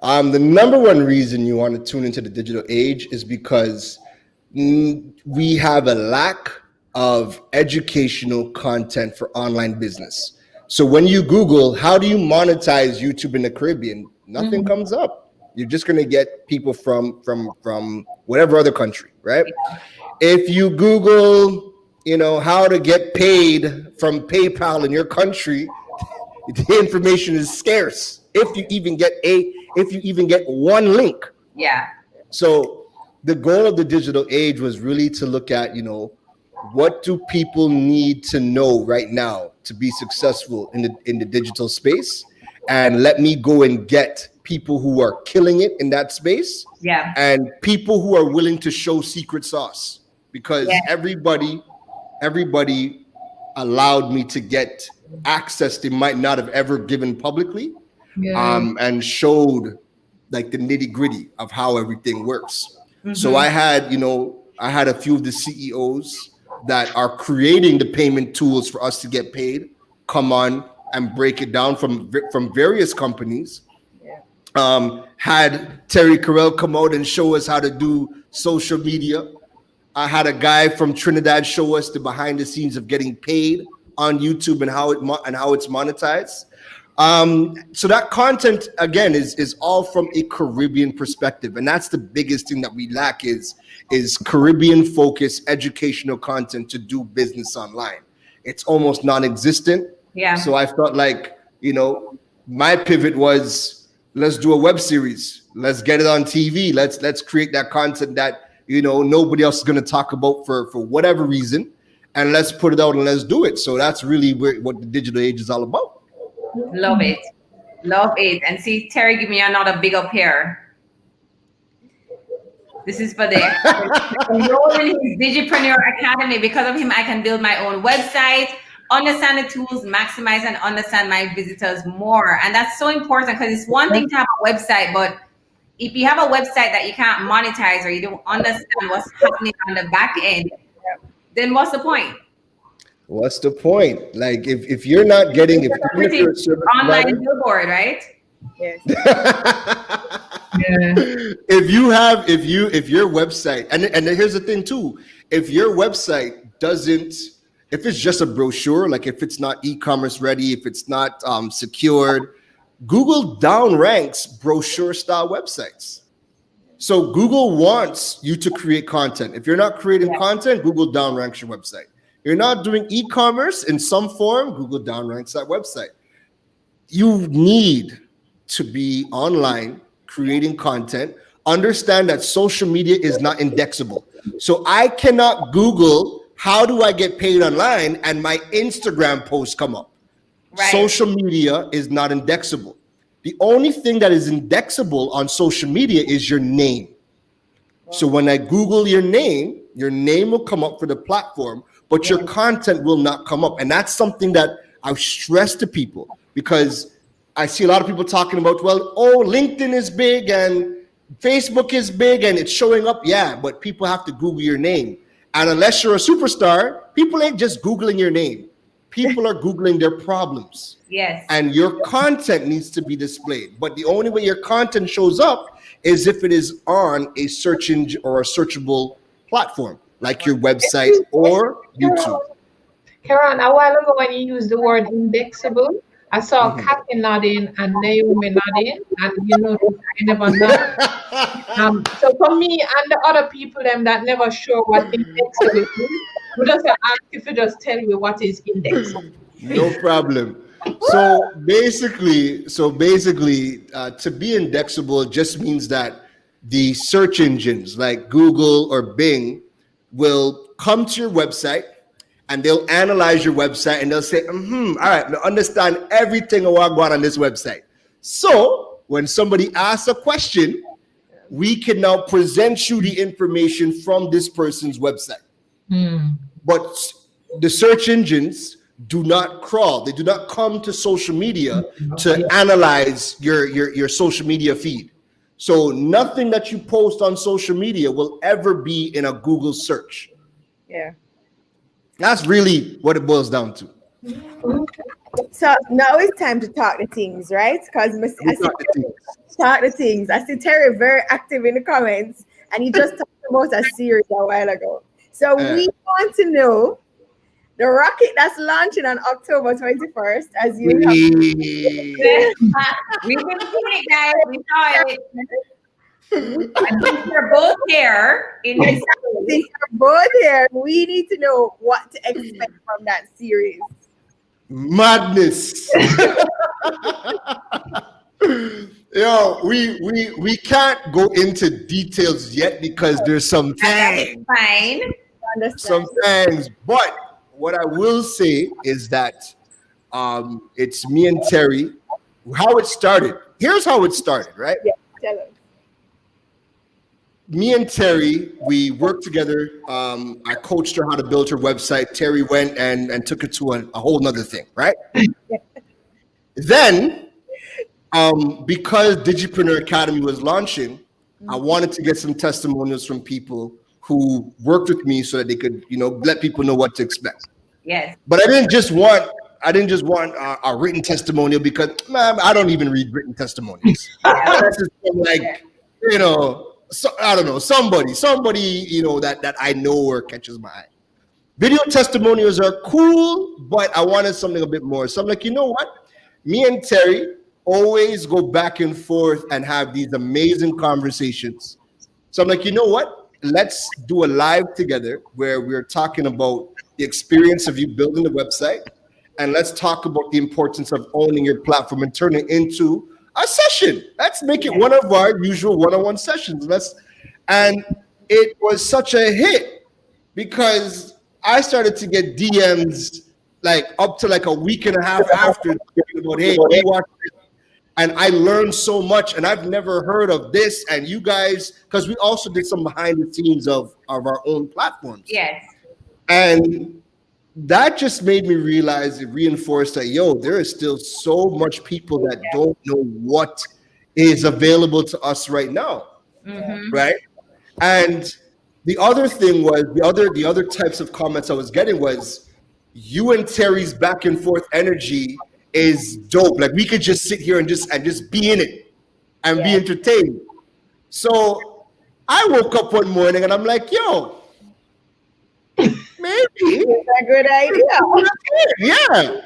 The number one reason you want to tune into the digital age is because we have a lack of educational content for online business. So when you Google, how do you monetize YouTube in the Caribbean? Nothing comes up. You're just going to get people from whatever other country, right? If you Google, how to get paid from PayPal in your country, the information is scarce. If you even get one link. Yeah. So the goal of the digital age was really to look at, what do people need to know right now to be successful in the digital space, and let me go and get people who are killing it in that space, Yeah. and people who are willing to show secret sauce, because Yeah. everybody allowed me to get access they might not have ever given publicly, and showed like the nitty gritty of how everything works. So I had a few of the CEOs that are creating the payment tools for us to get paid come on and break it down from various companies. Had Terry Carell come out and show us how to do social media. I had a guy from Trinidad show us the behind the scenes of getting paid on YouTube and how it's monetized. So that content again is all from a Caribbean perspective, and that's the biggest thing that we lack is Caribbean focused educational content to do business online. It's almost non-existent. Yeah. So I felt like my pivot was, let's do a web series, let's get it on TV, let's create that content that nobody else is going to talk about for whatever reason, and let's put it out and let's do it. So that's really what the digital age is all about. Love it. Love it. And see, Terry, give me another big up here. This is for the enroll in his Digipreneur Academy. Because of him, I can build my own website, understand the tools, maximize and understand my visitors more. And that's so important, because it's one thing to have a website, but if you have a website that you can't monetize or you don't understand what's happening on the back end, then what's the point? What's the point? Like if you're not getting, if you're a service online provider, billboard, right? Yes. Yeah. if your website, and here's the thing too, if your website doesn't, if it's just a brochure, like if it's not e-commerce ready, if it's not secured, Google downranks brochure style websites. So Google wants you to create content. If you're not creating content, Google downranks your website. You're not doing e-commerce in some form, Google downranks that website. You need to be online creating content. Understand that social media is not indexable. So I cannot Google how do I get paid online and my Instagram posts come up. Right. Social media is not indexable. The only thing that is indexable on social media is your name. So when I Google your name will come up for the platform, but your content will not come up. And that's something that I stress to people, because I see a lot of people talking about, well, LinkedIn is big and Facebook is big and it's showing up. Yeah, but people have to Google your name. And unless you're a superstar, people ain't just Googling your name. People are Googling their problems. Yes. And your content needs to be displayed. But the only way your content shows up is if it is on a search engine or a searchable platform, like your website or YouTube. Keron, a while ago when you used the word indexable, I saw Kathy nodding and Naomi nodding, and I never know. So for me and the other people them that never sure what indexable is, we just ask if you just tell me what is indexable. No problem. So basically, to be indexable just means that the search engines like Google or Bing will come to your website and they'll analyze your website and they'll say, all right, now understand everything about on this website. So when somebody asks a question, we can now present you the information from this person's website. But the search engines do not crawl. They do not come to social media to analyze your social media feed. So nothing that you post on social media will ever be in a Google search. Yeah. That's really what it boils down to. So now it's time to talk the things, right? Because talk the things. I see Terry very active in the comments, and he just talked about a series a while ago. So we want to know the rocket that's launching on October 21st, as you have. We've been seeing it, guys. We saw it. And since we're both here in this, Since we're both here, we need to know what to expect from that series. Madness. We can't go into details yet because there's some things. Fine. Some things, but what I will say is that it's me and Terry. How it started. Here's how it started, right? Yeah, tell us. Me and Terry, we worked together. I coached her how to build her website. Terry went and took it to a whole nother thing, right? Then, because Digipreneur Academy was launching, I wanted to get some testimonials from people who worked with me so that they could, let people know what to expect. Yes. But I didn't just want a written testimonial, because I don't even read written testimonials. That's just like, so, I don't know, somebody, that I know or catches my eye. Video testimonials are cool, but I wanted something a bit more. So I'm like, you know what? Me and Terry always go back and forth and have these amazing conversations. So I'm like, you know what? Let's do a live together where we're talking about the experience of you building the website, and let's talk about the importance of owning your platform and turn it into a session. Let's make it one of our usual one-on-one sessions. And it was such a hit because I started to get DMs like up to like a week and a half after about, hey, we watched it, and I learned so much, and I've never heard of this. And you guys, because we also did some behind the scenes of our own platforms, Yes. and that just made me realize, it reinforced that, yo, there is still so much people that don't know what is available to us right now, right? And the other thing was, the other types of comments I was getting was, you and Terry's back and forth energy is dope. Like, we could just sit here and just be in it and be entertained. So I woke up one morning and I'm like, yo, maybe It's a good idea. yeah.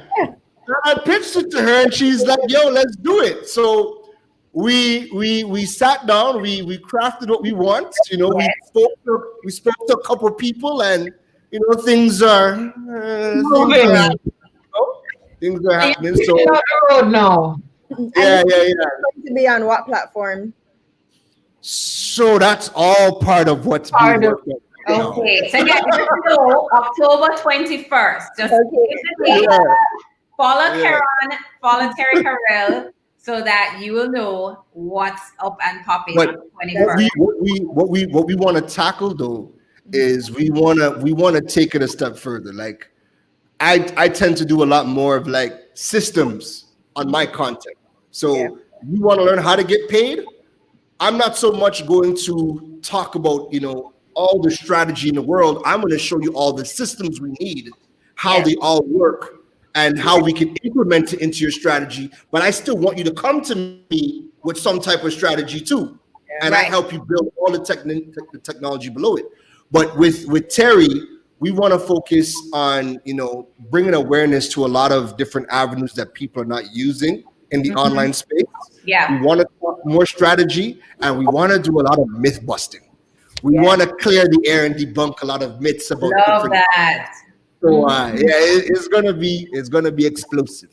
I pitched it to her and she's like, yo, let's do it. So we sat down, we crafted what we want, you know, we spoke to a couple of people, and you know, things are happening. Things are happening. So You're on the road now. yeah. Going to be on what platform? So that's all part of what's Part being of- worked out. Okay. So yeah, so October 21st. Just Okay. follow Yeah. Keron, follow Terry Carell, so that you will know what's up and popping But on the 21st. what we want to tackle though is we want to take it a step further. Like, I tend to do a lot more of like systems on my content. So you want to learn how to get paid? I'm not so much going to talk about, you know, all the strategy in the world. I'm going to show you all the systems we need, how they all work, and how we can implement it into your strategy. But I still want you to come to me with some type of strategy too. And I help you build all the technology below it. But with Terry, we want to focus on, you know, bringing awareness to a lot of different avenues that people are not using in the online space. Yeah. We want to talk more strategy, and we want to do a lot of myth busting. We want to clear the air and debunk a lot of myths about Love different. that. So it's gonna be explosive.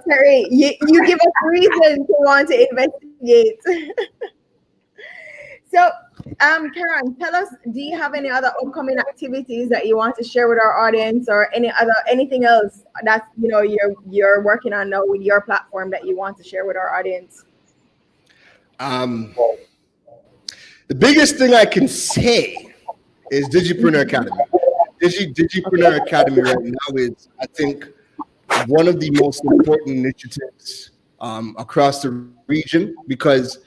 Terry, you give us reason to want to investigate. So, Keron, tell us, do you have any other upcoming activities that you want to share with our audience, or anything else that you know you're working on now with your platform that you want to share with our audience? The biggest thing I can say is Digipreneur Academy. Digipreneur Academy right now is, I think, one of the most important initiatives across the region, because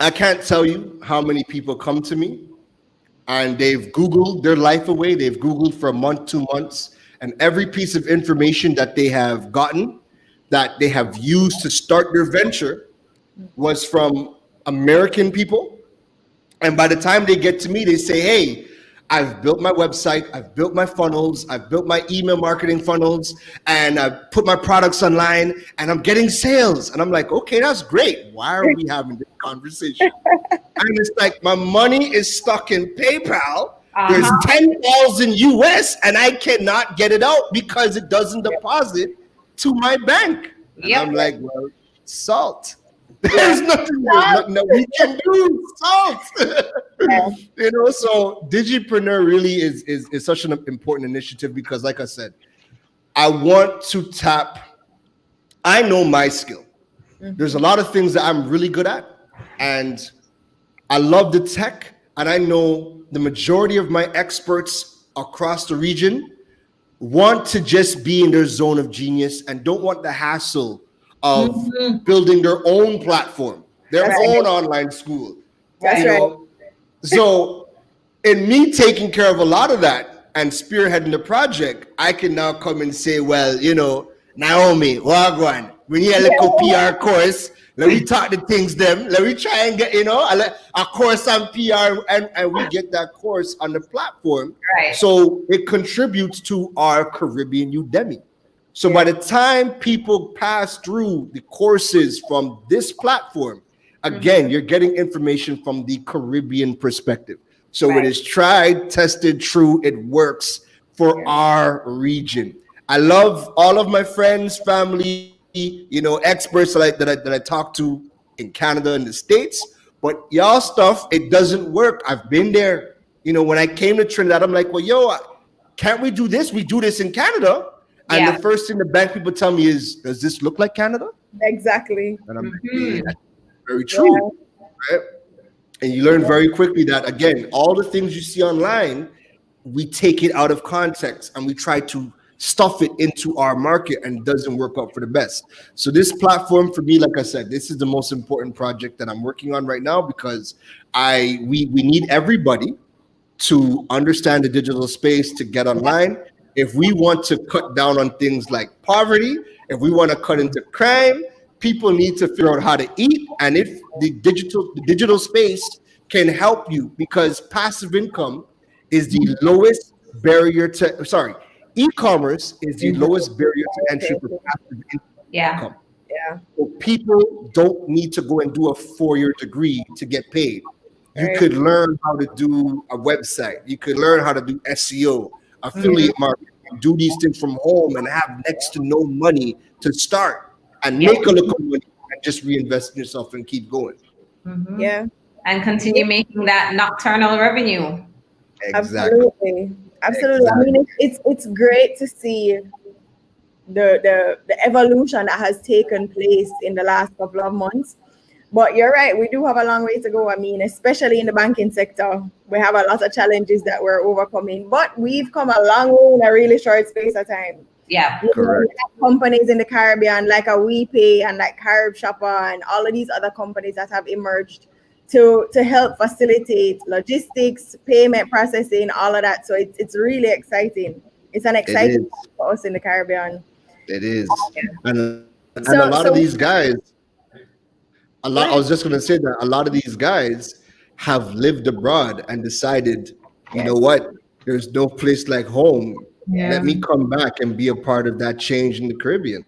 I can't tell you how many people come to me and they've Googled their life away. They've Googled for a month, 2 months, and every piece of information that they have gotten, that they have used to start their venture, was from American people. And by the time they get to me, they say, hey, I've built my website, I've built my funnels, I've built my email marketing funnels, and I've put my products online, and I'm getting sales. And I'm like, okay, that's great. Why are we having this conversation? And it's like, my money is stuck in PayPal. There's 10,000 US, and I cannot get it out because it doesn't deposit to my bank. And I'm like, well, salt. There's nothing that we can do. Salt. You know, so Digipreneur really is such an important initiative, because, like I said, I want to tap. I know my skill. There's a lot of things that I'm really good at, and I love the tech, and I know the majority of my experts across the region want to just be in their zone of genius and don't want the hassle of building their own platform, their own online school. That's right. So in me taking care of a lot of that and spearheading the project, I can now come and say, well, you know, Naomi, Wagwan, we need a little PR course. Let me talk the things them. Let me try and get, you know, a course on PR, and we get that course on the platform. Right. So it contributes to our Caribbean Udemy. So by the time people pass through the courses from this platform, again, you're getting information from the Caribbean perspective. So it is tried, tested, true. It works for our region. I love all of my friends, family, you know, experts that I talk to in Canada and the States. But y'all stuff, it doesn't work. I've been there. When I came to Trinidad, I'm like, well, yo, can't we do this? We do this in Canada. And the first thing the bank people tell me is, does this look like Canada? Exactly. And I'm like, yeah, that's very true. Right? And you learn very quickly that, again, all the things you see online, we take it out of context and we try to stuff it into our market, and it doesn't work out for the best. So this platform for me, like I said, this is the most important project that I'm working on right now, because we need everybody to understand the digital space, to get online. If we want to cut down on things like poverty, if we want to cut into crime, people need to figure out how to eat. And if the digital space can help you, because passive income is the lowest barrier to, e-commerce is the lowest barrier to entry for passive income. Yeah. So people don't need to go and do a 4-year degree to get paid. You could learn how to do a website. You could learn how to do SEO, affiliate marketing, do these things from home and have next to no money to start and make a little money and just reinvest in yourself and keep going. Yeah. And continue making that nocturnal revenue. Exactly. Absolutely. I mean, it's great to see the evolution that has taken place in the last couple of months. But you're right, we do have a long way to go. I mean, especially in the banking sector, we have a lot of challenges that we're overcoming. But we've come a long way in a really short space of time. Yeah, correct. Companies in the Caribbean like a WePay and like Carib Shopper and all of these other companies that have emerged to help facilitate logistics, payment processing, all of that. So it's really exciting. It's an exciting time for us in the Caribbean. It is. And a lot of these guys, I was just going to say that a lot of these guys have lived abroad and decided, you know what, there's no place like home. Yeah. Let me come back and be a part of that change in the Caribbean.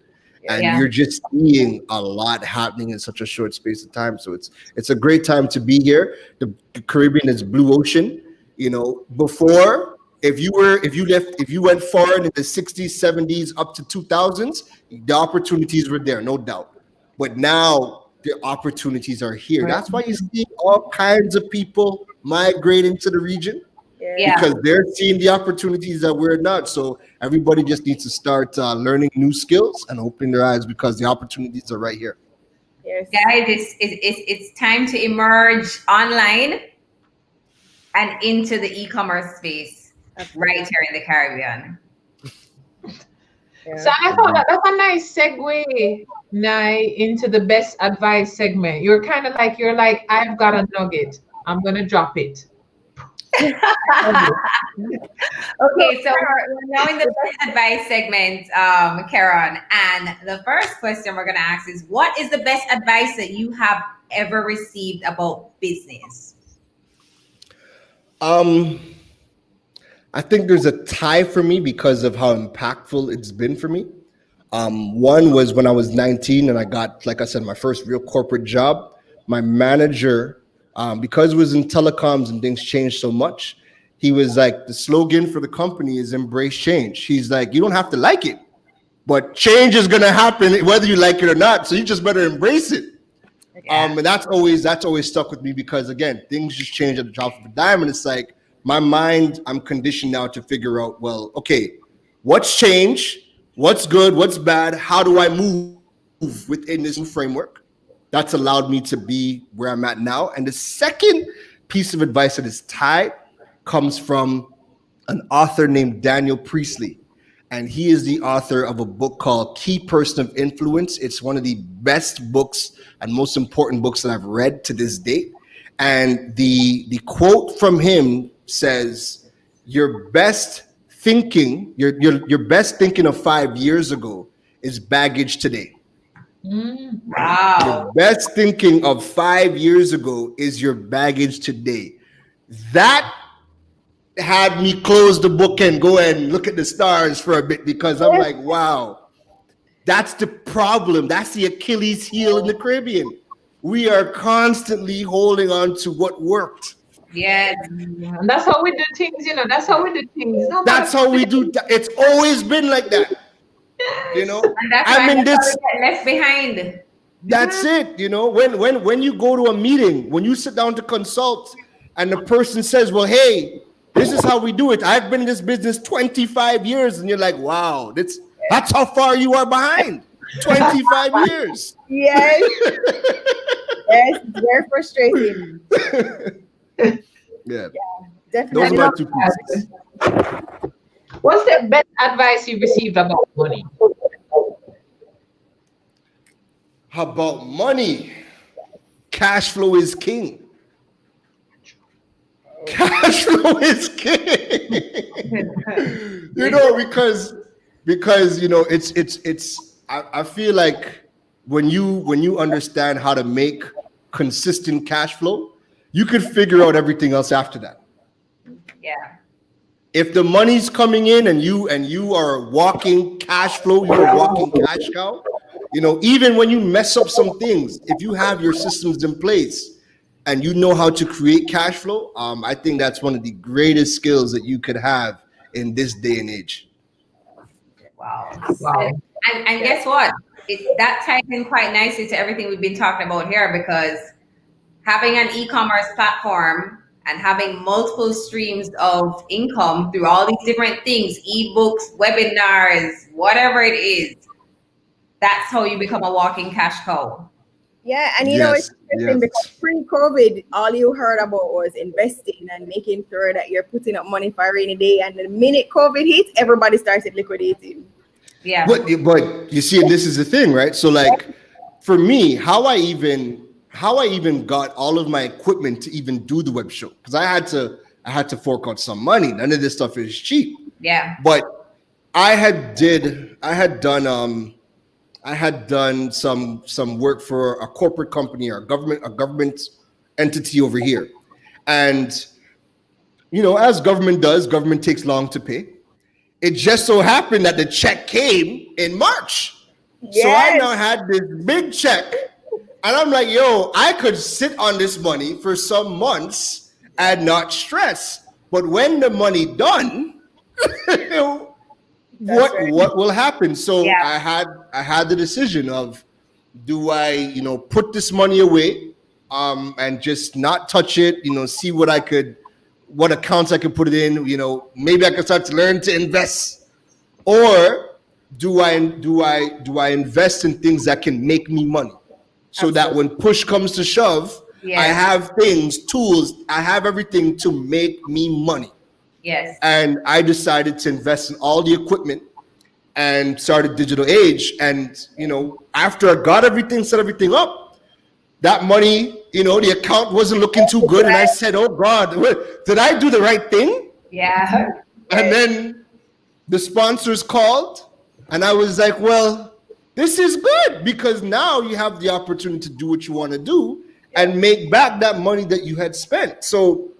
And you're just seeing a lot happening in such a short space of time. So it's a great time to be here. The Caribbean is blue ocean. Before, if you went foreign in the 60s, 70s, up to 2000s, the opportunities were there, no doubt. But now the opportunities are here. Right. That's why you see all kinds of people migrating to the region. Because they're seeing the opportunities that we're not. So everybody just needs to start learning new skills and opening their eyes, because the opportunities are right here. Yes. Guys, it's time to emerge online and into the e-commerce space right here in the Caribbean. So I thought that's a nice segue, Nye, into the best advice segment. You're like, I've got a nugget. I'm going to drop it. Okay, so we're now in the best advice segment, Keron, and the first question we're going to ask is, what is the best advice that you have ever received about business? I think there's a tie for me because of how impactful it's been for me. One was when I was 19 and I got, like I said, my first real corporate job. My manager, because it was in telecoms and things changed so much, he was like, the slogan for the company is embrace change. He's like, you don't have to like it, but change is going to happen whether you like it or not. So you just better embrace it. And that's always stuck with me, because again, things just change at the drop of a dime. And it's like, my mind, I'm conditioned now to figure out, well, okay, what's changed? What's good? What's bad? How do I move within this new framework? That's allowed me to be where I'm at now. And the second piece of advice that is tied comes from an author named Daniel Priestley. And he is the author of a book called Key Person of Influence. It's one of the best books and most important books that I've read to this date. And the quote from him says, your best thinking of 5 years ago is baggage today. Wow. The best thinking of 5 years ago is your baggage today. That had me close the book and go and look at the stars for a bit, because I'm like, wow, that's the problem. That's the Achilles heel in the Caribbean. We are constantly holding on to what worked. Yes. And that's how we do things, That's how we do things. That's how we do. It's always been like that. And that's why we get left behind. That's it. When you go to a meeting, when you sit down to consult, and the person says, well, hey, This is how we do it. I've been in this business 25 years. And you're like, wow, that's how far you are behind. 25 years. Yes. Yes, it's very frustrating. Yeah. Definitely. Those are my two pieces. What's the best advice you've received about money? How about money? Cash flow is king. Cash flow is king. Because it's I feel like when you understand how to make consistent cash flow, you could figure out everything else after that. Yeah. If the money's coming in and you are walking cash flow, you're walking cash cow. Even when you mess up some things, if you have your systems in place and you know how to create cash flow, I think that's one of the greatest skills that you could have in this day and age. Wow. Wow. And guess what? That ties in quite nicely to everything we've been talking about here, because having an e-commerce platform and having multiple streams of income through all these different things, ebooks, webinars, whatever it is, that's how you become a walking cash cow. Yeah, and Yes, it's interesting because pre-COVID, all you heard about was investing and making sure that you're putting up money for a rainy day. And the minute COVID hit, everybody started liquidating. Yeah. But you see, this is the thing, right? So like for me, how I even got all of my equipment to even do the web show, because I had to fork out some money. None of this stuff is cheap. Yeah. But I had done some work for a corporate company or a government entity over here. And as government does, government takes long to pay. It just so happened that the check came in March. Yes. So I now had this big check. And I'm like, yo, I could sit on this money for some months and not stress. But when the money done, what will happen? So Yeah. I had the decision of, do I, put this money away and just not touch it, see what accounts I could put it in, maybe I could start to learn to invest, or do I invest in things that can make me money, so that when push comes to shove, Yeah. I have tools, I have everything to make me money. Yes. And I decided to invest in all the equipment and started Digital Age. And, after I got set everything up, that money, the account wasn't looking too good. And I said, oh God, did I do the right thing? Yeah. And then the sponsors called and I was like, well, this is good, because now you have the opportunity to do what you want to do and make back that money that you had spent. So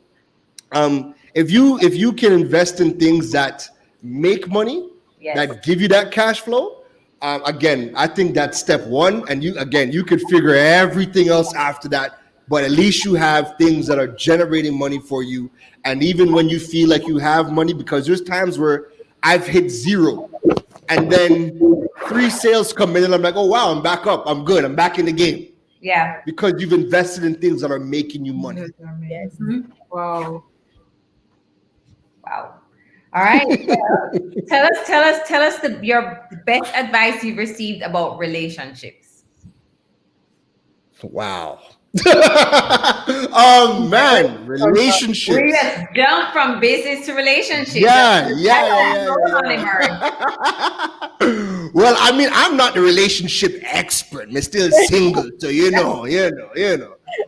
if you can invest in things that make money, Yes. that give you that cash flow, again, I think that's step one. And you could figure everything else after that. But at least you have things that are generating money for you. And even when you feel like you have money, because there's times where I've hit zero and then 3 sales come in and I'm like, oh wow, I'm back up, I'm good, I'm back in the game. Yeah. Because you've invested in things that are making you money. Yes. Wow. Wow. All right. Tell us your best advice you've received about relationships. Wow. Man, relationships. We just jump from business to relationships. Yeah. Well, I mean, I'm not the relationship expert. I'm still single, so you know.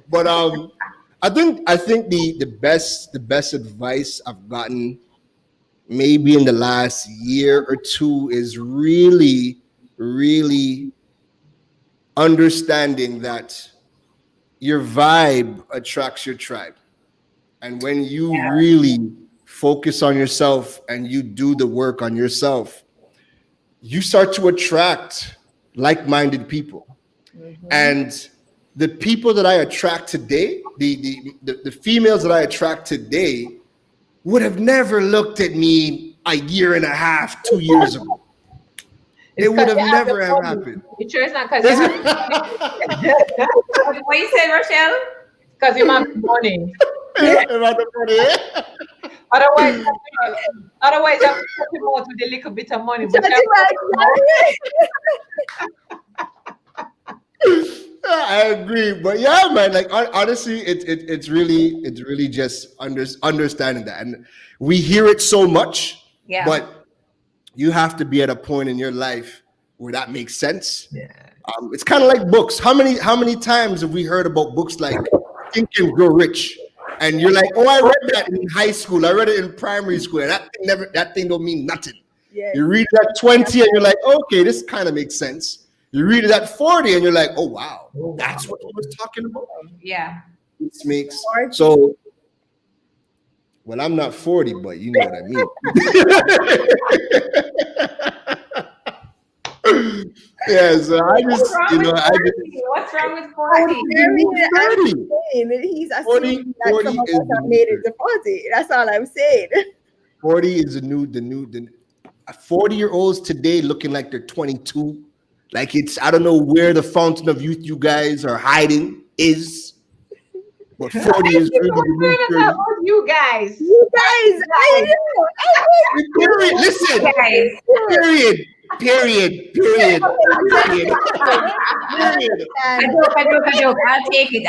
But I think the best advice I've gotten maybe in the last year or two is really, really understanding that your vibe attracts your tribe. And when you really focus on yourself and you do the work on yourself, you start to attract like-minded people. Mm-hmm. And the people that I attract today, the females that I attract today would have never looked at me a year and a half, 2 years ago. It would have never have happened. You sure it's not because you What you said, Rochelle? because you have money. About the money. Otherwise, otherwise, I'm talking about with a little bit of money. But Chatty I agree, but yeah, man. Like honestly, it's really just understanding that, and we hear it so much, Yeah. but you have to be at a point in your life where that makes sense. yeah. It's kind of like books. How many times have we heard about books like Think and Grow Rich? And you're like, oh, I read that in high school. I read it in primary school. And that thing don't mean nothing. Yeah. You read it at 20 and you're like, okay, this kind of makes sense. You read it at 40 and you're like, oh wow, that's what he was talking about. Yeah. This makes so. Well, I'm not 40, but you know what I mean. Yeah, so I just, What's wrong with 40? He's assuming that some of us have made it to 40. That's all I'm saying. 40 is the 40-year-olds today looking like they're 22. Like I don't know where the fountain of youth you guys are hiding is. But 40 is really the new you guys. I know. Period. Listen. Guys. Period. I joke. I'll take it.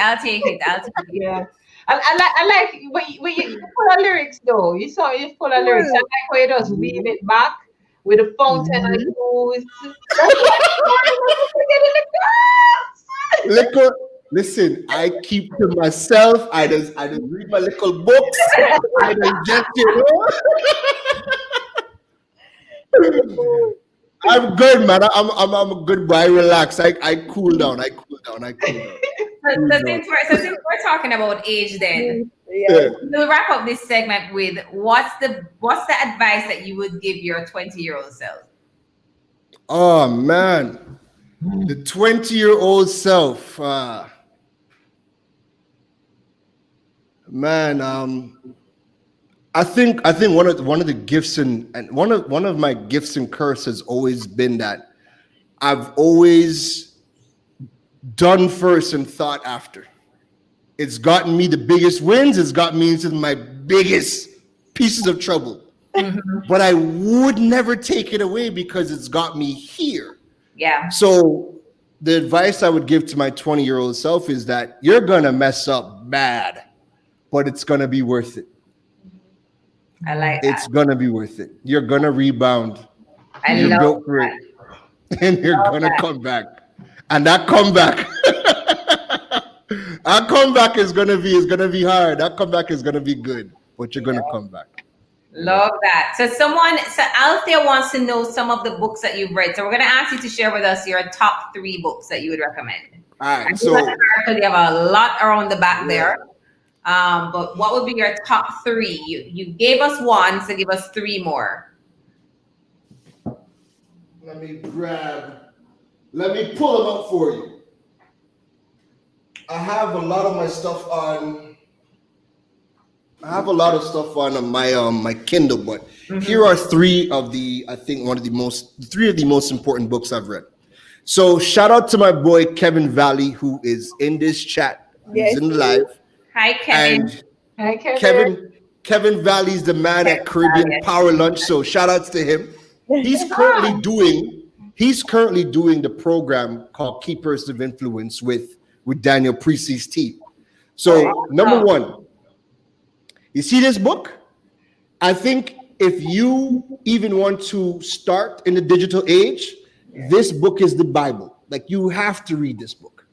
Yeah. I like when you pull a lyrics though. You pull a lyrics. I like how you just weave it back with the fountain and use. Listen, I keep to myself. I just read my little books. I just I'm good, man. I'm a good boy. I relax. I cool down. So since we're talking about age, then we'll wrap up this segment with what's the advice that you would give your 20-year-old self? Oh man, the 20-year-old self. Man, I think one of the gifts and one of my gifts and curse has always been that I've always done first and thought after. It's gotten me the biggest wins. It's got me into my biggest pieces of trouble. But I would never take it away because it's got me here. Yeah. So the advice I would give to my 20-year-old self is that you're gonna mess up bad, but it's gonna be worth it. I like that. It's gonna be worth it. You're gonna rebound. You're built for it. And you're gonna come back. And that comeback, is gonna be hard. That comeback is gonna be good, but you're gonna come back. Love that. So Althea wants to know some of the books that you've read. So we're gonna ask you to share with us your top 3 books that you would recommend. All right. So you have a lot around the back there. But what would be your top 3? You gave us 1, so give us 3 more. Let me pull them up for you. I have a lot of stuff on my Kindle, but here are 3 of the most important books I've read. So shout out to my boy Kevin Valley, who is in this chat. He's in the live. Hi, Kevin. And hi, Kevin. Kevin Valley's the man at Caribbean Power Lunch. So shout outs to him. He's currently doing the program called Keepers of Influence with Daniel Priestley's team. So number 1, you see this book? I think if you even want to start in the digital age, this book is the Bible. Like, you have to read this book.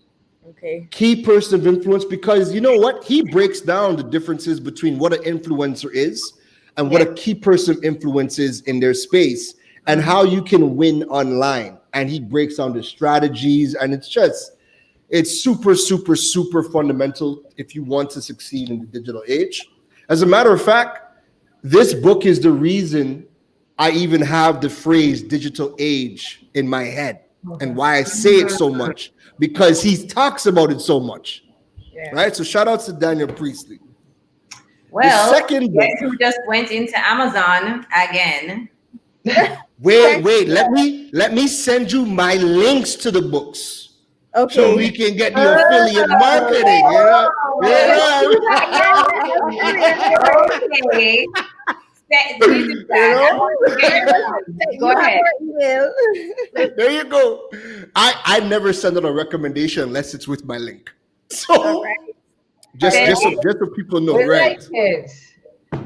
Okay. Key Person of Influence, because you know what? He breaks down the differences between what an influencer is and what a key person of influence is in their space and how you can win online. And he breaks down the strategies, and it's super, super, super fundamental if you want to succeed in the digital age. As a matter of fact, this book is the reason I even have the phrase digital age in my head and why I say it so much, because he talks about it so much. Yeah. Right? So shout out to Daniel Priestley. Well, guess who just went into Amazon again? Wait, let me send you my links to the books. Okay. so we can get the affiliate marketing. You know, Okay. We do that. I want to get your money. Go You have ahead. our email. There you go. I never send out a recommendation unless it's with my link. So All right. just so people know, We right? like it.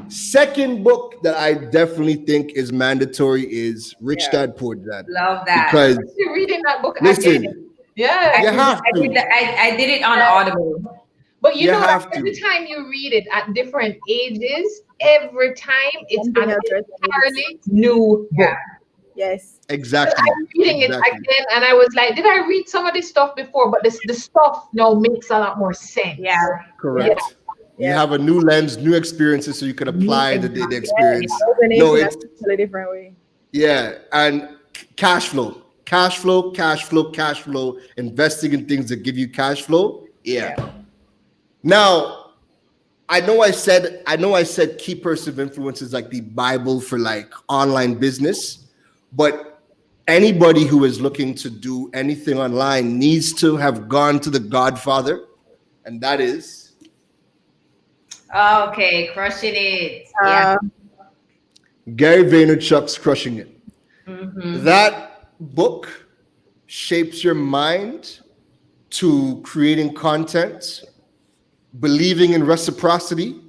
Second book that I definitely think is mandatory is Rich Yeah. Dad Poor Dad. Love that. Because You're reading that book listen, again. Yeah. you have I did, to. I did it on Audible. But you You know that have every to. time you read it at different ages, every time it's Something an else resonates. entirely new book. Yes. Exactly. I'm reading it Exactly. again, and I was like, did I read some of this stuff before? But the stuff now makes a lot more sense. Yeah. Correct. You Yeah. have a new lens, new experiences, so you can apply the Exactly. experience. Resonates No, in a it's totally different way. yeah, and cash flow, cash flow, cash flow, cash flow. Investing in things that give you cash flow. Yeah. Now, I know I said key person of influence is like the Bible for like online business, but anybody who is looking to do anything online needs to have gone to the Godfather, and that is Okay, crushing it. Yeah. Gary Vaynerchuk's Crushing It. Mm-hmm. That book shapes your mind to creating content, believing in reciprocity,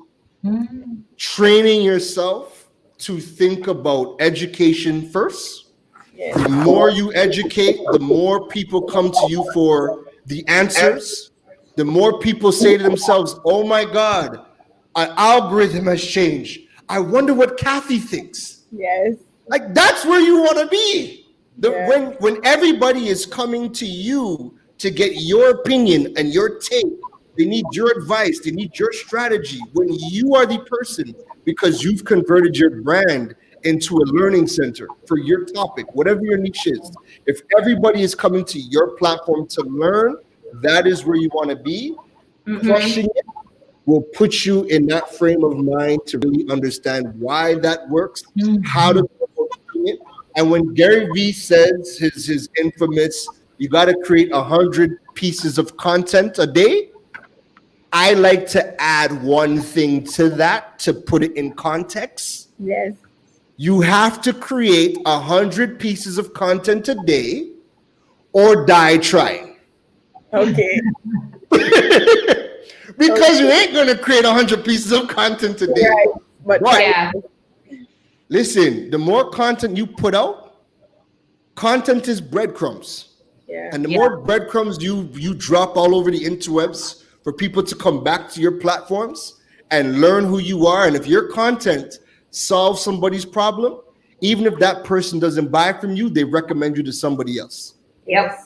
training yourself to think about education first. Yes. The more you educate, the more people come to you for the answers. The more people say to themselves, oh my God, an algorithm has changed. I wonder what Kathy thinks. Yes. Like that's where you want to be. Yeah. When everybody is coming to you to get your opinion and your take, they need your advice, they need your strategy. When you are the person, because you've converted your brand into a learning center for your topic, whatever your niche is. If everybody is coming to your platform to learn, that is where you want to be. Crushing it will put you in that frame of mind to really understand why that works, how to go about doing it. And when Gary Vee says his infamous, you got to create 100 pieces of content a day, I like to add one thing to that to put it in context. Yes. You have to create 100 pieces of content a day or die trying. Okay. Because you ain't going to create 100 pieces of content a day. Right. But Yeah. Listen, the more content you put out, content is breadcrumbs. yeah. And the more breadcrumbs you drop all over the interwebs for people to come back to your platforms and learn who you are. And if your content solves somebody's problem, even if that person doesn't buy from you, they recommend you to somebody else. Yep.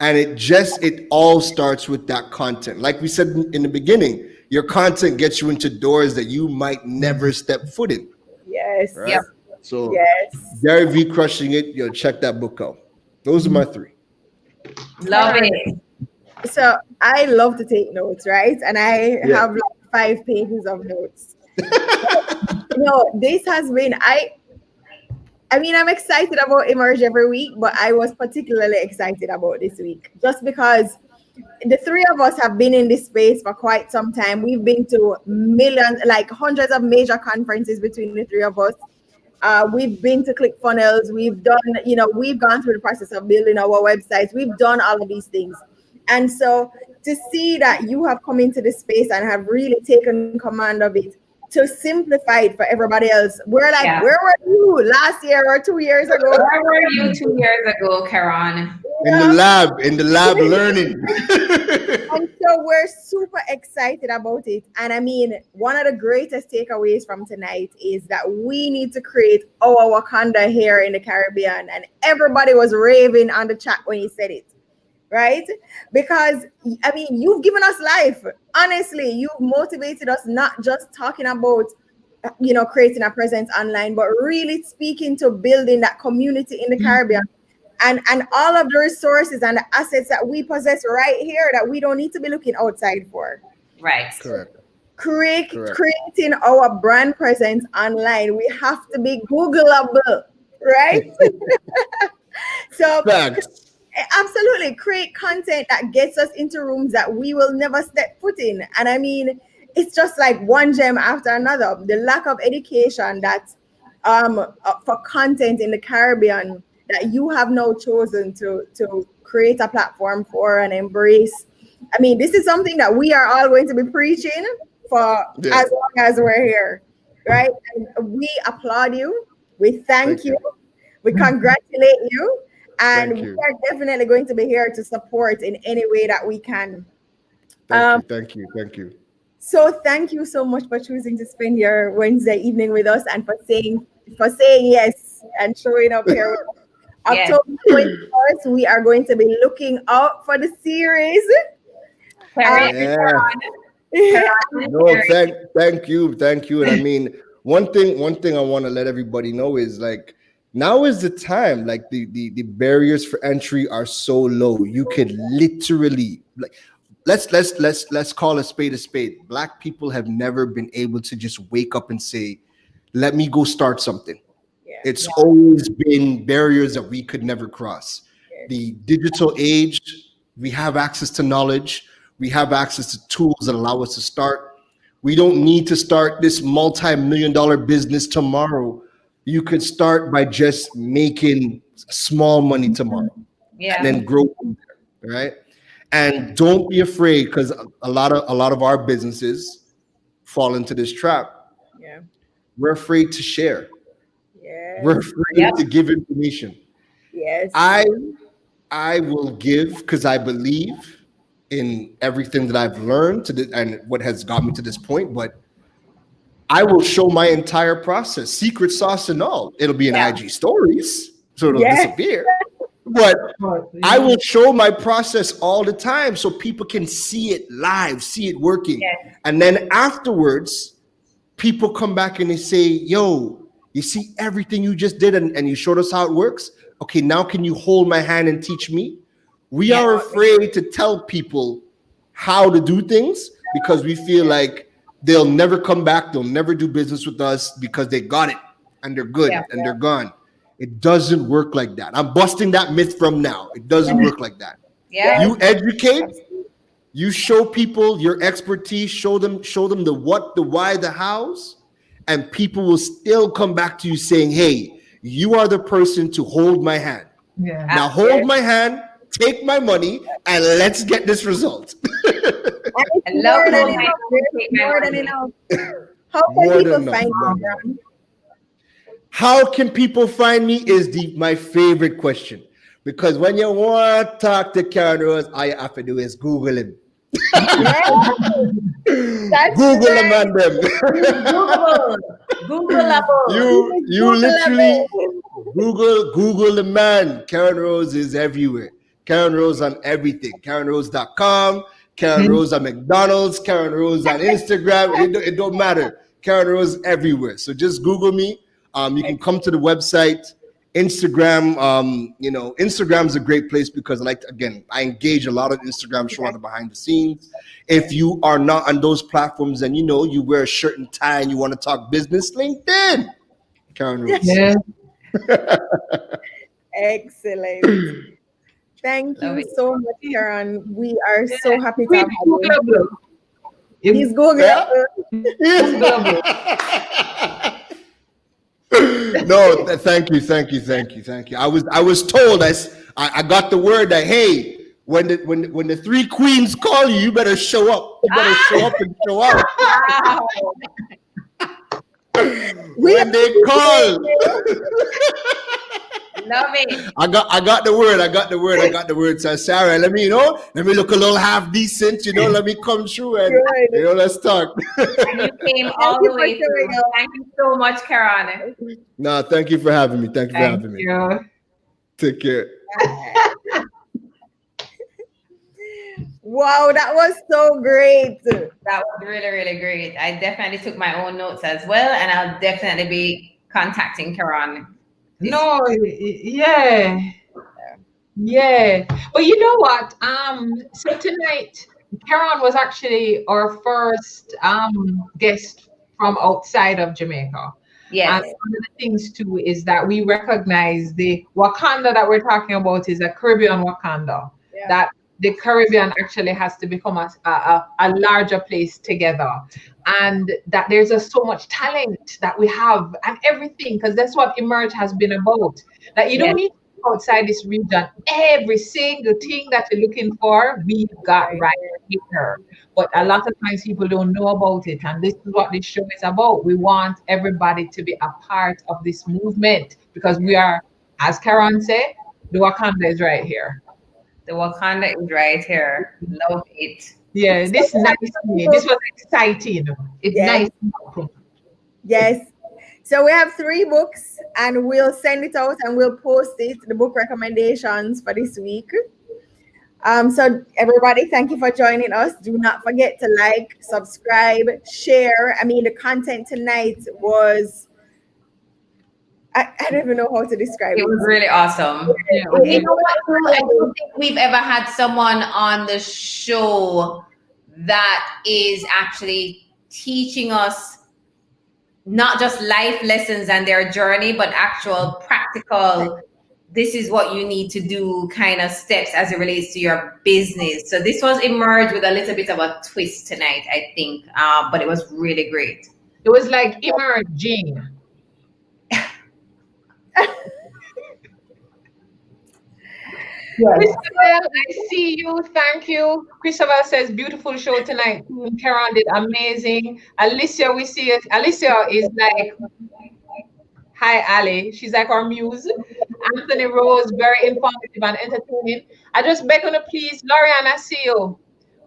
And it all starts with that content. Like we said in the beginning, your content gets you into doors that you might never step foot in. Yes. Right? Yep. So Yes. Gary Vee Crushing It, check that book out. Those are my three. Love it. So I love to take notes, right? And I have like 5 pages of notes. This has been I mean, I'm excited about Emerge every week, but I was particularly excited about this week just because the 3 of us have been in this space for quite some time. We've been to millions, like hundreds of major conferences between the 3 of us. We've been to ClickFunnels. We've done, we've gone through the process of building our websites. We've done all of these things. And so to see that you have come into this space and have really taken command of it, to simplify it for everybody else. We're like, where were you last year or 2 years ago? Where were you 2 years ago, Keron? In the lab learning. And so we're super excited about it. And I mean, one of the greatest takeaways from tonight is that we need to create our Wakanda here in the Caribbean. And everybody was raving on the chat when he said it. Right? Because, I mean, you've given us life. Honestly, you've motivated us, not just talking about, creating a presence online, but really speaking to building that community in the Caribbean and all of the resources and the assets that we possess right here that we don't need to be looking outside for. Right. Correct. Creating our brand presence online, we have to be Googleable, right? So Facts. Absolutely. Create content that gets us into rooms that we will never step foot in. And I mean, it's just like one gem after another. The lack of education that for content in the Caribbean that you have now chosen to create a platform for and embrace. I mean, this is something that we are all going to be preaching for Yeah. as long as we're here, right? And we applaud you. We thank you. We congratulate you. And Thank we you. are definitely going to be here to support in any way that we can. Thank you. Thank you. Thank you. So thank you so much for choosing to spend your Wednesday evening with us and for saying yes and showing up here. Yes. October 21st, we are going to be looking out for the series. Keron, Yeah. Keron, No, thank you. And I mean, one thing I want to let everybody know is like now is the time. Like the barriers for entry are so low. You could literally like let's call a spade a spade. Black people have never been able to just wake up and say, let me go start something. Yeah. It's always been barriers that we could never cross. The digital age, we have access to knowledge, we have access to tools that allow us to start. We don't need to start this multi-million dollar business tomorrow. You could start by just making small money tomorrow and yeah, then grow from there, right? And don't be afraid because a lot of our businesses fall into this trap. Yeah. We're afraid to share. Yeah. We're afraid Yep. to give information. Yes. I will give because I believe in everything that I've learned and what has got me to this point. But I will show my entire process, secret sauce and all. It'll be in yeah, IG stories, so it'll Yeah. disappear. But But, I will show my process all the time so people can see it live, see it working. yes, And then afterwards, people come back and they say, yo, you see everything you just did and you showed us how it works. Okay, now can you hold my hand and teach me? We Yeah. are afraid to tell people how to do things because we feel like they'll never come back, they'll never do business with us because they got it and they're good Yeah. and they're gone. It doesn't work like that. I'm busting that myth from now. It doesn't work like that. yeah, You educate, you show people your expertise, show them the what, the why, the hows, and people will still come back to you saying, hey, you are the person to hold my hand. yeah. Now hold my hand, take my money, and let's get this result. And I it's love more than hold my enough. hand, take my More than money. enough. How can More people than enough. find you, Ron? How can people find me is my favorite question. Because when you want to talk to Keron Rose, all you have to do is Google him. That's Google him right. and them. Googleable, Googleable. You literally Google the man. Keron Rose is everywhere. Keron Rose on everything. KeronRose.com, Keron Rose on McDonald's, Keron Rose on Instagram. It don't matter. Keron Rose everywhere. So just Google me. You can come to the website. Instagram, Instagram's a great place because I engage a lot of Instagram, show a lot of behind the scenes. If you are not on those platforms and you wear a shirt and tie and you want to talk business, LinkedIn. Keron Rose. Yeah. Excellent. Thank Love you it. so much, Keron. We are so happy to have It's you. Googleable. He's Googleable. Googleable. No, thank you. I was told I got the word that hey, when the three queens call you, you better show up. You better show up and show out. Wow. When they call, Love it. I got the word. So Sarah, let me look a little half decent. Let me come through and let's talk. And you came all you the for way through. showing up. Thank you so much, Keron. No, thank you for having me. Thank you for Thank having me. you. Take care. Wow, that was so great. That was really, really great. I definitely took my own notes as well, and I'll definitely be contacting Keron. No, yeah. Yeah. But you know what? So tonight, Keron was actually our first guest from outside of Jamaica. Yes. And one of the things too is that we recognize the Wakanda that we're talking about is a Caribbean Wakanda. Yeah. That the Caribbean actually has to become a larger place together. And that there's just so much talent that we have and everything, because that's what Emerge has been about. That you don't Yes. need to go outside this region. Every single thing that you're looking for, we've got right here. But a lot of times people don't know about it. And this is what this show is about. We want everybody to be a part of this movement because we are, as Keron said, the Wakanda is right here. The Wakanda is right here. Love it. Yeah, So this we nice have three me. This books. was exciting. It's Yes, nice. yes. So we have 3 books, and we'll send it out and we'll post it, the book recommendations for this week. So everybody, thank you for joining us. Do not forget to like, subscribe, share. I mean, the content tonight was, I don't even know how to describe It it. was really awesome. Yeah, It- You it- know what? Though? I don't think we've ever had someone on the show that is actually teaching us not just life lessons and their journey, but actual practical, this is what you need to do kind of steps as it relates to your business. So this was Emerged with a little bit of a twist tonight, I think. But it was really great. it was like emerging. Yes. Christabel, I see you. Thank you. Christabel says, beautiful show tonight. Keron did amazing. Alicia, we see it. Alicia is like, hi, Ali. She's like our muse. Anthony Rose, very informative and entertaining. I just beg you to please, Lorianne, I see you.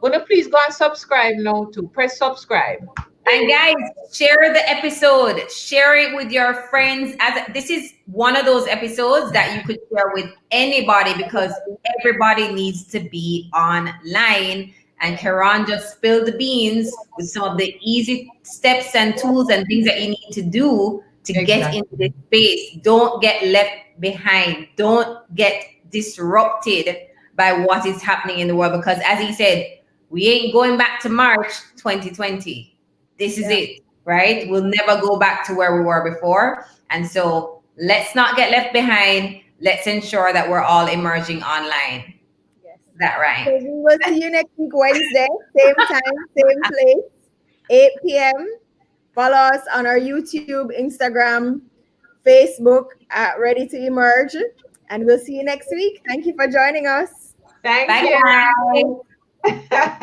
Gonna please go and subscribe now too. Press subscribe. And guys, share the episode. Share it with your friends. As this is one of those episodes that you could share with anybody because everybody needs to be online. And Keron just spilled the beans with some of the easy steps and tools and things that you need to do to get Exactly. into this space. Don't get left behind. Don't get disrupted by what is happening in the world. Because as he said, we ain't going back to March 2020. This is it, right? We'll never go back to where we were before. And so let's not get left behind. Let's ensure that we're all emerging online. Yes. Is that right? So we will see you next week, Wednesday, same time, same place, 8 p.m. Follow us on our YouTube, Instagram, Facebook at Ready to Emerge. And we'll see you next week. Thank you for joining us. Thank Bye, you. guys.